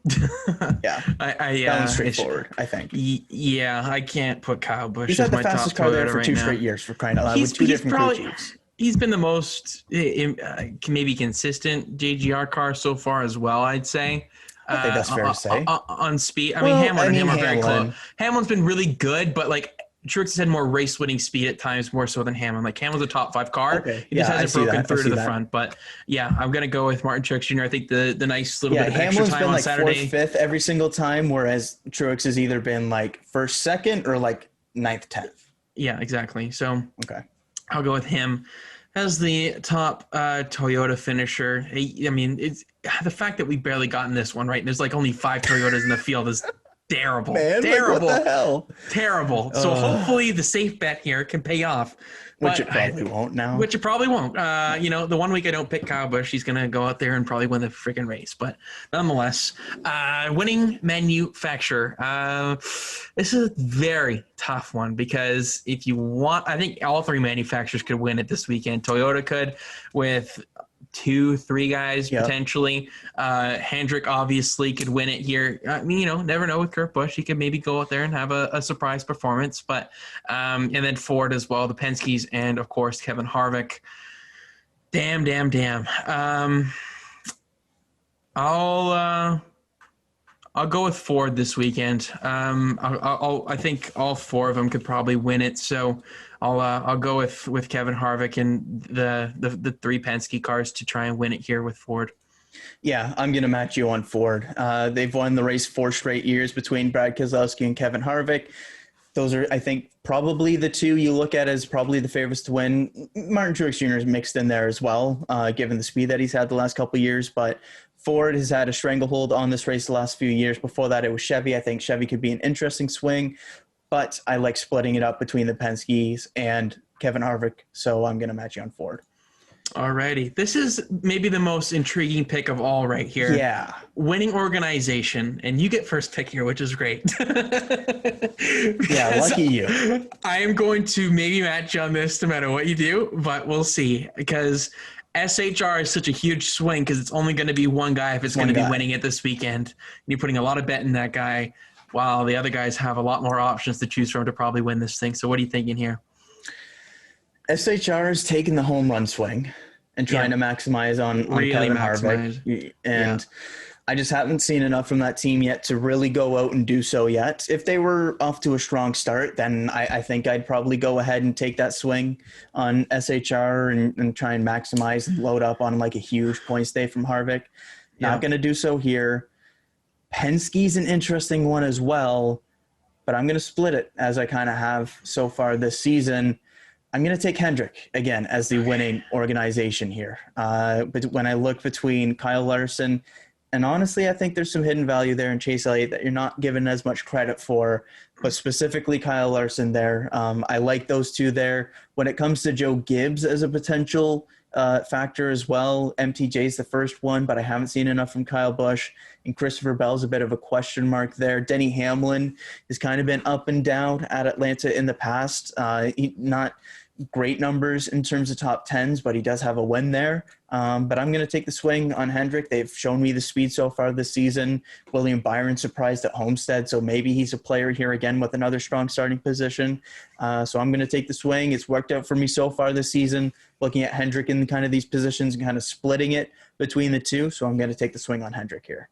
Yeah, that one's straightforward. I think. Yeah, I can't put Kyle Busch. He's had the fastest car there for two straight years for crying out loud with two different crew chiefs. He's been the most maybe consistent JGR car so far as well, I'd say. I think that's fair to say. On speed. I mean, Hamlin and him are very close. Hamlin's been really good, but like Truex has had more race-winning speed at times, more so than Hamlin. Like Hamlin's a top 5 car. Okay. He just hasn't broken through to the front. But yeah, I'm going to go with Martin Truex Jr. I think the nice little bit of extra time on Saturday. Hamlin's been like 4th, 5th every single time, whereas Truex has either been like 1st, 2nd, or like 9th, 10th. Yeah, exactly. So okay, I'll go with him as the top Toyota finisher. I mean, it's the fact that we barely gotten this one right. And there's like only 5 Toyotas in the field is terrible. Man, terrible. Like what the hell? Terrible. So hopefully the safe bet here can pay off. Which it probably won't now. Which it probably won't. The 1 week I don't pick Kyle Busch, he's going to go out there and probably win the freaking race. But nonetheless, winning manufacturer. This is a very tough one because if you want, I think all 3 manufacturers could win it this weekend. Toyota could with 2-3 guys potentially. Hendrick obviously could win it here. I mean, never know with Kurt Busch. He could maybe go out there and have a surprise performance. But and then Ford as well, the Penskes, and of course Kevin Harvick. Damn. I'll go with Ford this weekend. I think all 4 of them could probably win it. So I'll go with Kevin Harvick and the 3 Penske cars to try and win it here with Ford. Yeah, I'm going to match you on Ford. They've won the race 4 straight years between Brad Keselowski and Kevin Harvick. Those are, I think, probably the 2 you look at as probably the favorites to win. Martin Truex Jr. is mixed in there as well, given the speed that he's had the last couple of years. But Ford has had a stranglehold on this race the last few years. Before that, it was Chevy. I think Chevy could be an interesting swing, but I like splitting it up between the Penskes and Kevin Harvick, so I'm going to match you on Ford. Alrighty. This is maybe the most intriguing pick of all right here. Yeah. Winning organization, and you get first pick here, which is great. Yeah, lucky you. I am going to maybe match you on this no matter what you do, but we'll see because SHR is such a huge swing because it's only going to be one guy if it's going to be winning it this weekend. And you're putting a lot of bet in that guy while the other guys have a lot more options to choose from to probably win this thing. So what are you thinking here? SHR is taking the home run swing and trying to maximize on really Kevin maximize. Harvick. And I just haven't seen enough from that team yet to really go out and do so yet. If they were off to a strong start, then I think I'd probably go ahead and take that swing on SHR and try and maximize and load up on like a huge points day from Harvick. Not going to do so here. Penske's an interesting one as well, but I'm going to split it as I kind of have so far this season. I'm going to take Hendrick again as the winning organization here. But when I look between Kyle Larson, and honestly, I think there's some hidden value there in Chase Elliott that you're not given as much credit for, but specifically Kyle Larson there. I like those two there. When it comes to Joe Gibbs as a potential factor as well, MTJ's the first one, but I haven't seen enough from Kyle Busch, and Christopher Bell's a bit of a question mark there. Denny Hamlin has kind of been up and down at Atlanta in the past. Not great numbers in terms of top tens, but he does have a win there. But I'm going to take the swing on Hendrick. They've shown me the speed so far this season. William Byron surprised at Homestead, so maybe he's a player here again with another strong starting position. So I'm going to take the swing. It's worked out for me so far this season, looking at Hendrick in kind of these positions and kind of splitting it between the two. So I'm going to take the swing on Hendrick here.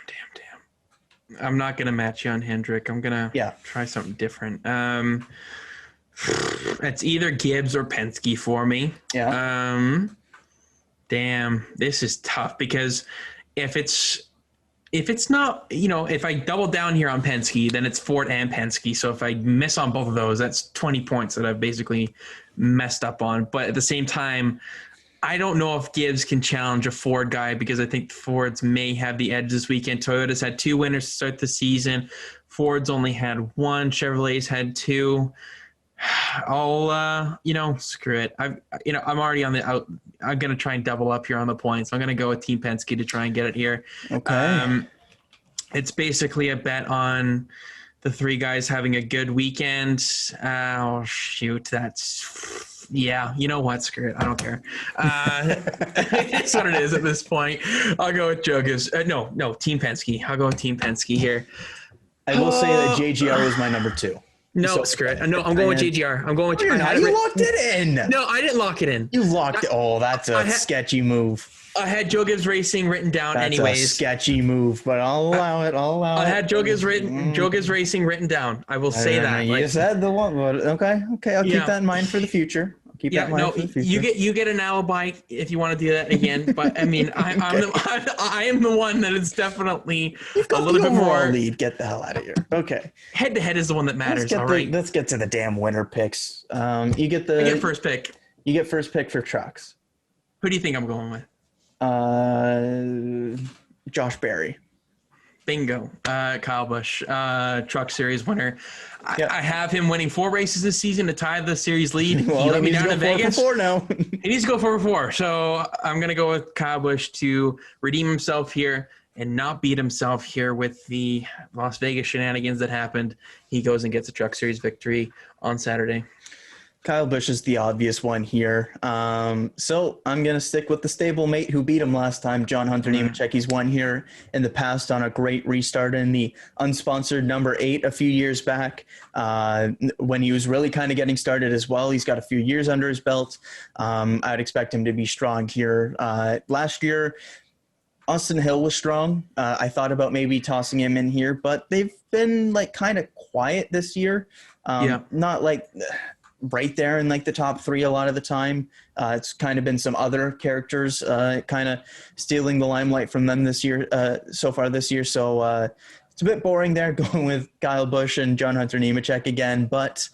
Damn. I'm not going to match you on Hendrick. I'm going to try something different. It's either Gibbs or Penske for me. Yeah. Damn, this is tough because if it's not, if I double down here on Penske, then it's Ford and Penske. So if I miss on both of those, that's 20 points that I've basically messed up on. But at the same time, I don't know if Gibbs can challenge a Ford guy because I think Fords may have the edge this weekend. Toyota's had 2 winners to start the season. Ford's only had 1. Chevrolet's had 2. I'll, screw it. I'm already on the out. I'm going to try and double up here on the points. I'm going to go with Team Penske to try and get it here. Okay. It's basically a bet on the 3 guys having a good weekend. Oh, shoot. You know what? Screw it. I don't care. It's what it is at this point. I'll go with Joe Gibbs. No, Team Penske. I'll go with Team Penske here. I will say that JGR is my number 2. No, screw it. No, I'm going with JGR. I'm going with You locked it in. No, I didn't lock it in. You locked it. Oh, that's a sketchy move. I had Joe Gibbs Racing written down anyways. That's a sketchy move, but I'll allow it. I had Joe Gibbs Racing written down. I will say that. You said the one, but okay. I'll keep that in mind for the future. Keep that in mind for the future. You get an alibi if you want to do that again. But I mean, I am the one that is definitely a little bit more lead. Get the hell out of here. Okay. Head to head is the one that matters. All right. Let's get to the damn winner picks. I get first pick. You get first pick for Trucks. Who do you think I'm going with? Josh Berry. Bingo. Kyle Busch, Truck Series winner. I have him winning 4 races this season to tie the series lead. Well, he let me down in Vegas. 4 now. He needs to go 4 for 4. So I'm going to go with Kyle Busch to redeem himself here and not beat himself here with the Las Vegas shenanigans that happened. He goes and gets a Truck Series victory on Saturday. Kyle Busch is the obvious one here. So I'm going to stick with the stablemate who beat him last time, John Hunter Nemechek. He's won here in the past on a great restart in the unsponsored number 8 a few years back when he was really kind of getting started as well. He's got a few years under his belt. I'd expect him to be strong here. Last year, Austin Hill was strong. I thought about maybe tossing him in here, but they've been like kind of quiet this year. Not like right there in like the top 3 a lot of the time. It's kind of been some other characters kind of stealing the limelight from them this year, so far this year. So it's a bit boring there going with Kyle Busch and John Hunter Nemechek again, but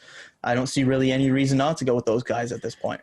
I don't see really any reason not to go with those guys at this point.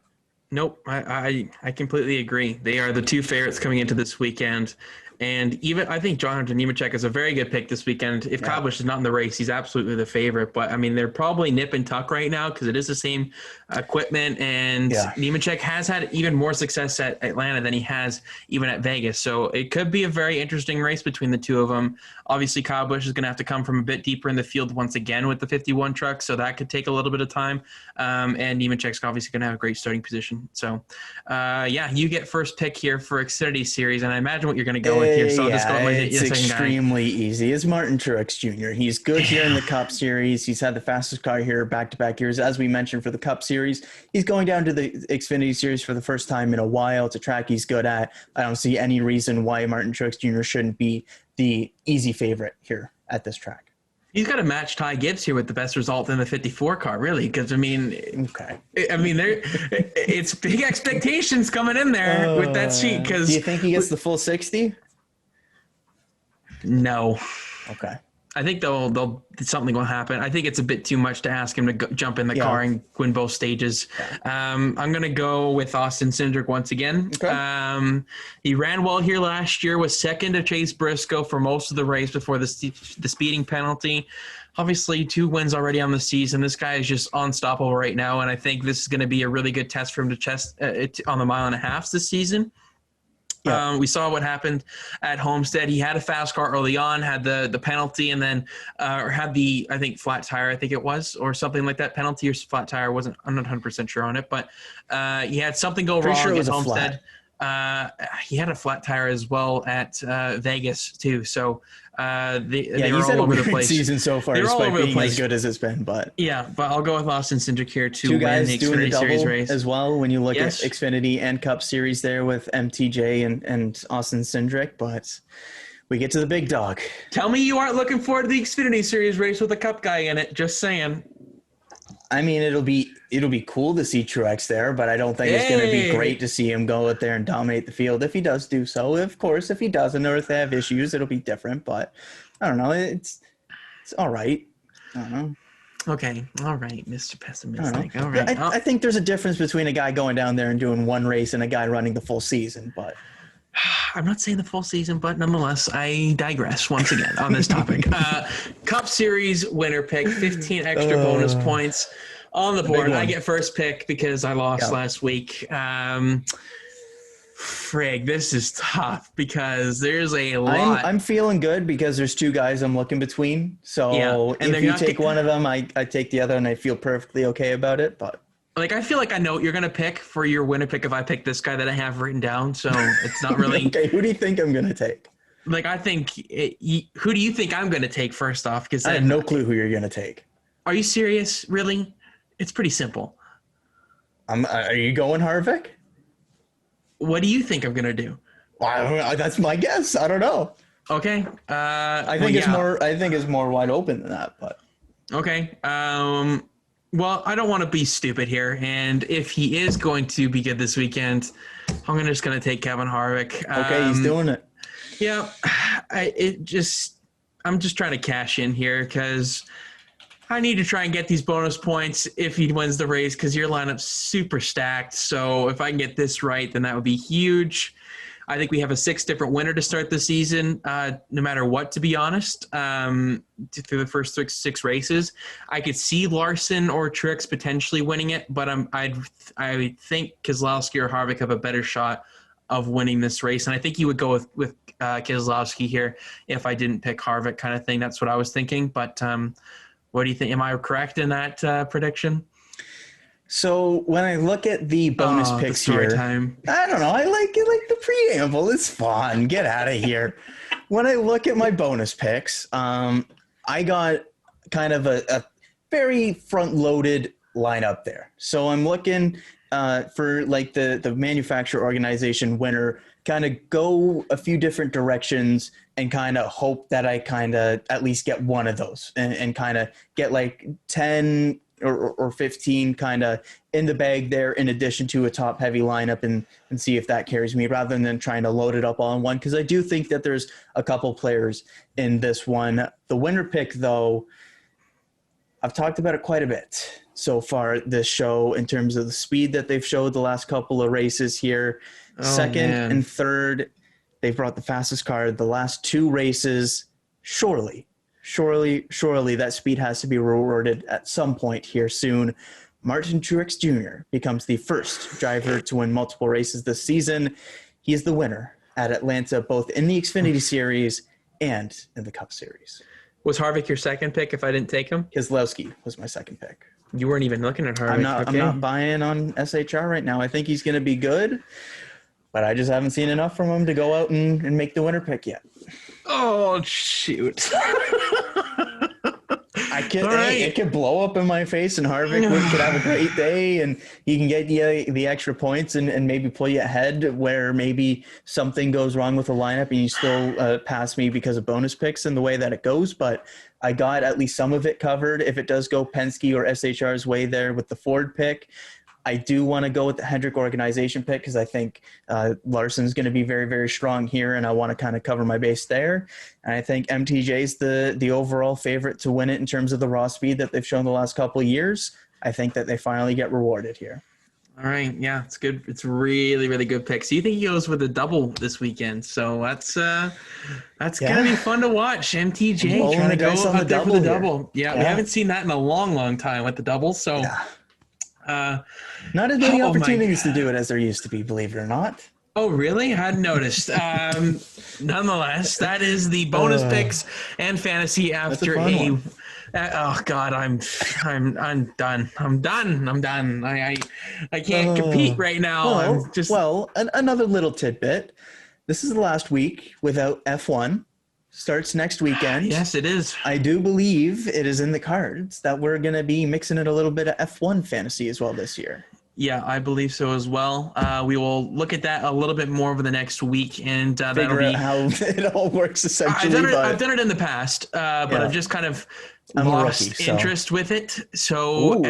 Nope, I completely agree. They are the 2 favorites coming into this weekend. And even I think John Hunter Nemechek is a very good pick this weekend. If Kyle Busch is not in the race, he's absolutely the favorite. But, I mean, they're probably nip and tuck right now because it is the same equipment. And Nemechek has had even more success at Atlanta than he has even at Vegas. So it could be a very interesting race between the 2 of them. Obviously, Kyle Busch is going to have to come from a bit deeper in the field once again with the 51 truck. So that could take a little bit of time. And Nemechek's obviously going to have a great starting position. So, you get first pick here for Xfinity Series. And I imagine what you're going to go with with you, so I'll just go with my it's extremely easy. It's Martin Truex Jr. He's good here in the Cup Series. He's had the fastest car here back-to-back years. As we mentioned for the Cup Series, he's going down to the Xfinity Series for the first time in a while. It's a track he's good at. I don't see any reason why Martin Truex Jr. shouldn't be the easy favorite here at this track. He's got to match Ty Gibbs here with the best result in the 54 car, really, because it's big expectations coming in there with that sheet. Because do you think he gets the full 60? No. Okay. I think something will happen. I think it's a bit too much to ask him to jump in the car and win both stages. Yeah. I'm going to go with Austin Cindric once again. Okay. He ran well here last year, was second to Chase Briscoe for most of the race before the speeding penalty. Obviously, 2 wins already on the season. This guy is just unstoppable right now, and I think this is going to be a really good test for him to test on the 1.5 miles this season. Yeah. We saw what happened at Homestead. He had a fast car early on, had the penalty, and then had the, I think, flat tire, I think it was, or something like that. Penalty or flat tire. I'm not 100% sure on it, but he had something go wrong at Homestead. He had a flat tire as well at Vegas too. So they were all over the place. Season so far, they're all over the place. As good as it's been, but I'll go with Austin Cindric here to win the Xfinity Series race as well. When you look at Xfinity and Cup Series there with MTJ and Austin Cindric, but we get to the big dog. Tell me you aren't looking forward to the Xfinity Series race with a Cup guy in it. Just saying. I mean, it'll be cool to see Truex there, but I don't think it's going to be great to see him go out there and dominate the field if he does do so. Of course, if he doesn't, or if they have issues, it'll be different. But I don't know. It's all right. I don't know. Okay. All right, Mr. Pessimistic. All right. I think there's a difference between a guy going down there and doing one race and a guy running the full season. But I'm not saying the full season, but nonetheless, I digress once again on this topic. Cup Series winner pick, 15 extra bonus points on the board. I get first pick because I lost last week. Frig, this is tough because there's a lot. I'm feeling good because there's 2 guys I'm looking between. So if you take one of them, I take the other, and I feel perfectly okay about it. But I feel like I know what you're going to pick for your winner pick if I pick this guy that I have written down. So it's not really. Okay, who do you think I'm going to take? I think who do you think I'm going to take first off? Because I have no clue who you're going to take. Are you serious? Really? It's pretty simple. Are you going Harvick? What do you think I'm going to do? Well, that's my guess. I don't know. Okay. I think it's more wide open than that, but. Okay. Well, I don't want to be stupid here, and if he is going to be good this weekend, I'm just going to take Kevin Harvick. Okay, he's doing it. Yeah, I'm just trying to cash in here because I need to try and get these bonus points if he wins the race because your lineup's super stacked. So if I can get this right, then that would be huge. I think we have a 6 different winner to start the season, no matter what, to be honest, through the first 6 races. I could see Larson or Truex potentially winning it, but I think Keselowski or Harvick have a better shot of winning this race. And I think you would go with Keselowski here if I didn't pick Harvick kind of thing. That's what I was thinking. But what do you think? Am I correct in that prediction? So when I look at the bonus picks here, I don't know. I like the preamble. It's fun. Get out of here. When I look at my bonus picks, I got kind of a very front-loaded lineup there. So I'm looking for the manufacturer organization winner, kind of go a few different directions and kind of hope that I kind of at least get one of those and kind of get 10 or 15 kind of in the bag there in addition to a top heavy lineup and see if that carries me rather than trying to load it up all in one. Cause I do think that there's a couple players in this one. The winner pick though, I've talked about it quite a bit so far this show in terms of the speed that they've showed the last couple of races here. Second and third, they've brought the fastest car the last 2 races. Surely that speed has to be rewarded at some point here soon. Martin Truex Jr. becomes the first driver to win multiple races this season. He is the winner at Atlanta, both in the Xfinity Series and in the Cup Series. Was Harvick your second pick if I didn't take him? Keselowski was my second pick. You weren't even looking at Harvick. I'm not buying on SHR right now. I think he's going to be good. but I just haven't seen enough from him to go out and make the winner pick yet. Oh, shoot. It could blow up in my face, and Harvick could have a great day, and he can get you the extra points and maybe pull you ahead where maybe something goes wrong with the lineup and you still pass me because of bonus picks and the way that it goes. But I got at least some of it covered. If it does go Penske or SHR's way there with the Ford pick, I do want to go with the Hendrick organization pick because I think Larson's going to be very, very strong here, and I want to kind of cover my base there. And I think MTJ's the overall favorite to win it in terms of the raw speed that they've shown the last couple of years. I think that they finally get rewarded here. All right. Yeah, it's good. It's really, really good pick. So you think he goes with a double this weekend. So that's going to be fun to watch. MTJ trying to go out there for the double. Yeah, we haven't seen that in a long, long time with the double. So not as many opportunities to do it as there used to be, believe it or not. Oh, really? I hadn't noticed. Nonetheless, that is the bonus picks and fantasy after a. Oh God, I'm done. I'm done. I can't compete right now. Another little tidbit. This is the last week without F1. Starts next weekend. Yes, it is. I do believe it is in the cards that we're going to be mixing in a little bit of F1 fantasy as well this year. Yeah, I believe so as well. We will look at that a little bit more over the next week, and that'll be how it all works. Essentially, I've done it in the past, but I've just kind of lost interest with it. So,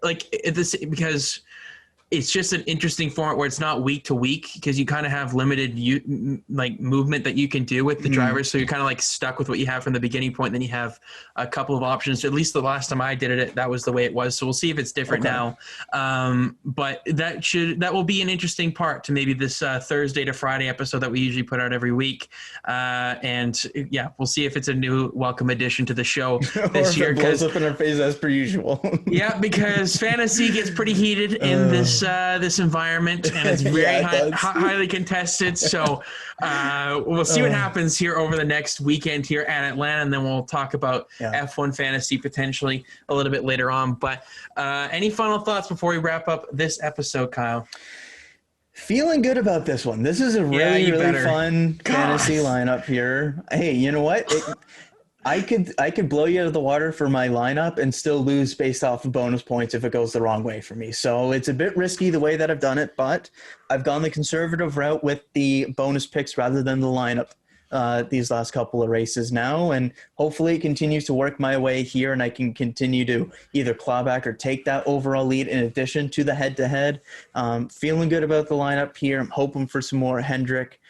because it's just an interesting format where it's not week to week because you kind of have limited movement that you can do with the drivers. So you're kind of like stuck with what you have from the beginning point. Then you have a couple of options. At least the last time I did it, that was the way it was. So we'll see if it's different now. But that will be an interesting part to maybe this Thursday to Friday episode that we usually put out every week. We'll see if it's a new welcome addition to the show this year. Blows up in our face as per usual. Yeah, because fantasy gets pretty heated in this environment, and it's very highly contested. So we'll see what happens here over the next weekend here at Atlanta, and then we'll talk about F1 fantasy potentially a little bit later on. But any final thoughts before we wrap up this episode, Kyle? Feeling good about this one. This is a really fun fantasy lineup here. Hey, you know what? I could blow you out of the water for my lineup and still lose based off of bonus points if it goes the wrong way for me. So it's a bit risky the way that I've done it, but I've gone the conservative route with the bonus picks rather than the lineup these last couple of races now. And hopefully it continues to work my way here and I can continue to either claw back or take that overall lead in addition to the head-to-head. Feeling good about the lineup here. I'm hoping for some more Hendrick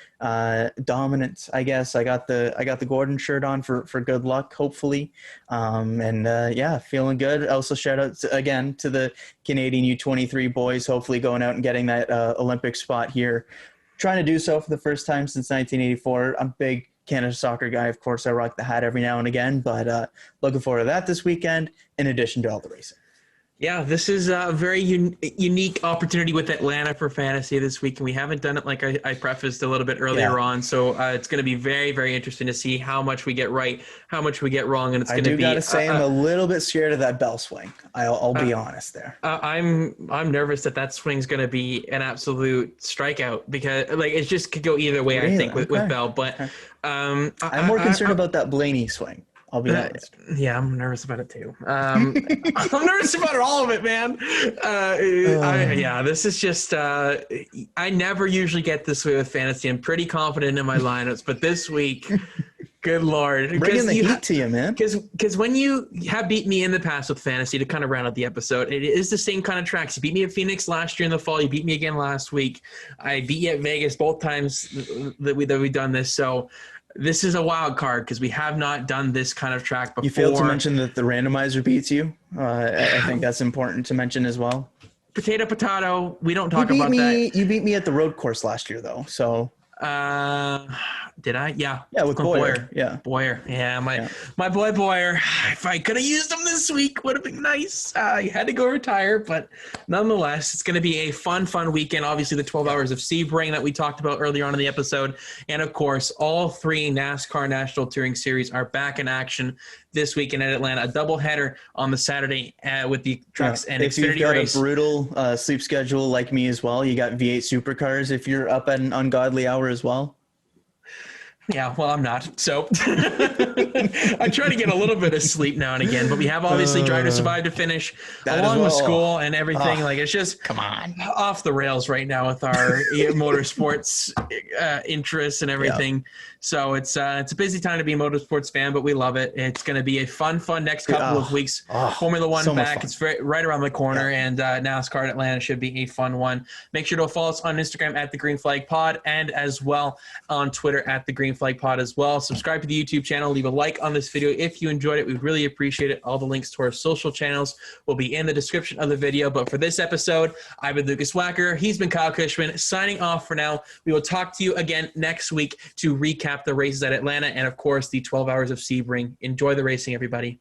dominance, I guess. I got the Gordon shirt on for good luck, hopefully. Feeling good. Also shout out again to the Canadian U23 boys, hopefully going out and getting that Olympic spot here. Trying to do so for the first time since 1984. I'm a big Canada soccer guy. Of course, I rock the hat every now and again, but looking forward to that this weekend in addition to all the racing. Yeah, this is a very unique opportunity with Atlanta for fantasy this week, and we haven't done it like I prefaced a little bit earlier on. So it's going to be very, very interesting to see how much we get right, how much we get wrong, and it's going to be. I do got to say, I'm a little bit scared of that bell swing. I'll be honest there. I'm nervous that swing is going to be an absolute strikeout because it just could go either way. Really? I think with Bell, but I'm more concerned about that Blainey swing. I'll be honest. Yeah, I'm nervous about it too. I'm nervous about all of it, man. This is just I never usually get this way with fantasy. I'm pretty confident in my lineups, but this week, good Lord. Bringing the heat to you, man. Because when you have beat me in the past with fantasy, to kind of round out the episode, it is the same kind of tracks. You beat me at Phoenix last year in the fall. You beat me again last week. I beat you at Vegas both times that we've done this. So this is a wild card because we have not done this kind of track before. You failed to mention that the randomizer beats you. I think that's important to mention as well. Potato. We don't talk about that. You beat me at the road course last year, though. So. Did I? Yeah. Yeah, with Boyer. Yeah. Boyer. Yeah, my boy Boyer. If I could have used him this week, would have been nice. He had to go retire, but nonetheless, it's going to be a fun weekend. Obviously, the 12 hours of Sebring that we talked about earlier on in the episode. And, of course, all three NASCAR National Touring Series are back in action this weekend at Atlanta. A doubleheader on the Saturday with the trucks and if Xfinity you've got race. A brutal sleep schedule like me as well, you got V8 supercars if you're up at an ungodly hour as well. Yeah, well, I'm not. So I try to get a little bit of sleep now and again, but we have obviously Drive to Survive to finish along with school and everything. Like, it's just come on off the rails right now with our motorsports interests and everything. Yeah. So it's a busy time to be a motorsports fan, but we love it. It's going to be a fun next couple of weeks. Formula One so back. It's right around the corner, and NASCAR at Atlanta should be a fun one. Make sure to follow us on Instagram at The Green Flag Pod, and as well on Twitter at The Green Flag Pod as well. Subscribe to the YouTube channel. Leave a like on this video if you enjoyed it. We'd really appreciate it. All the links to our social channels will be in the description of the video. But for this episode, I've been Lukas Wacker. He's been Kyle Cushman. Signing off for now. We will talk to you again next week to recap the races at Atlanta and, of course, the 12 Hours of Sebring. Enjoy the racing, everybody.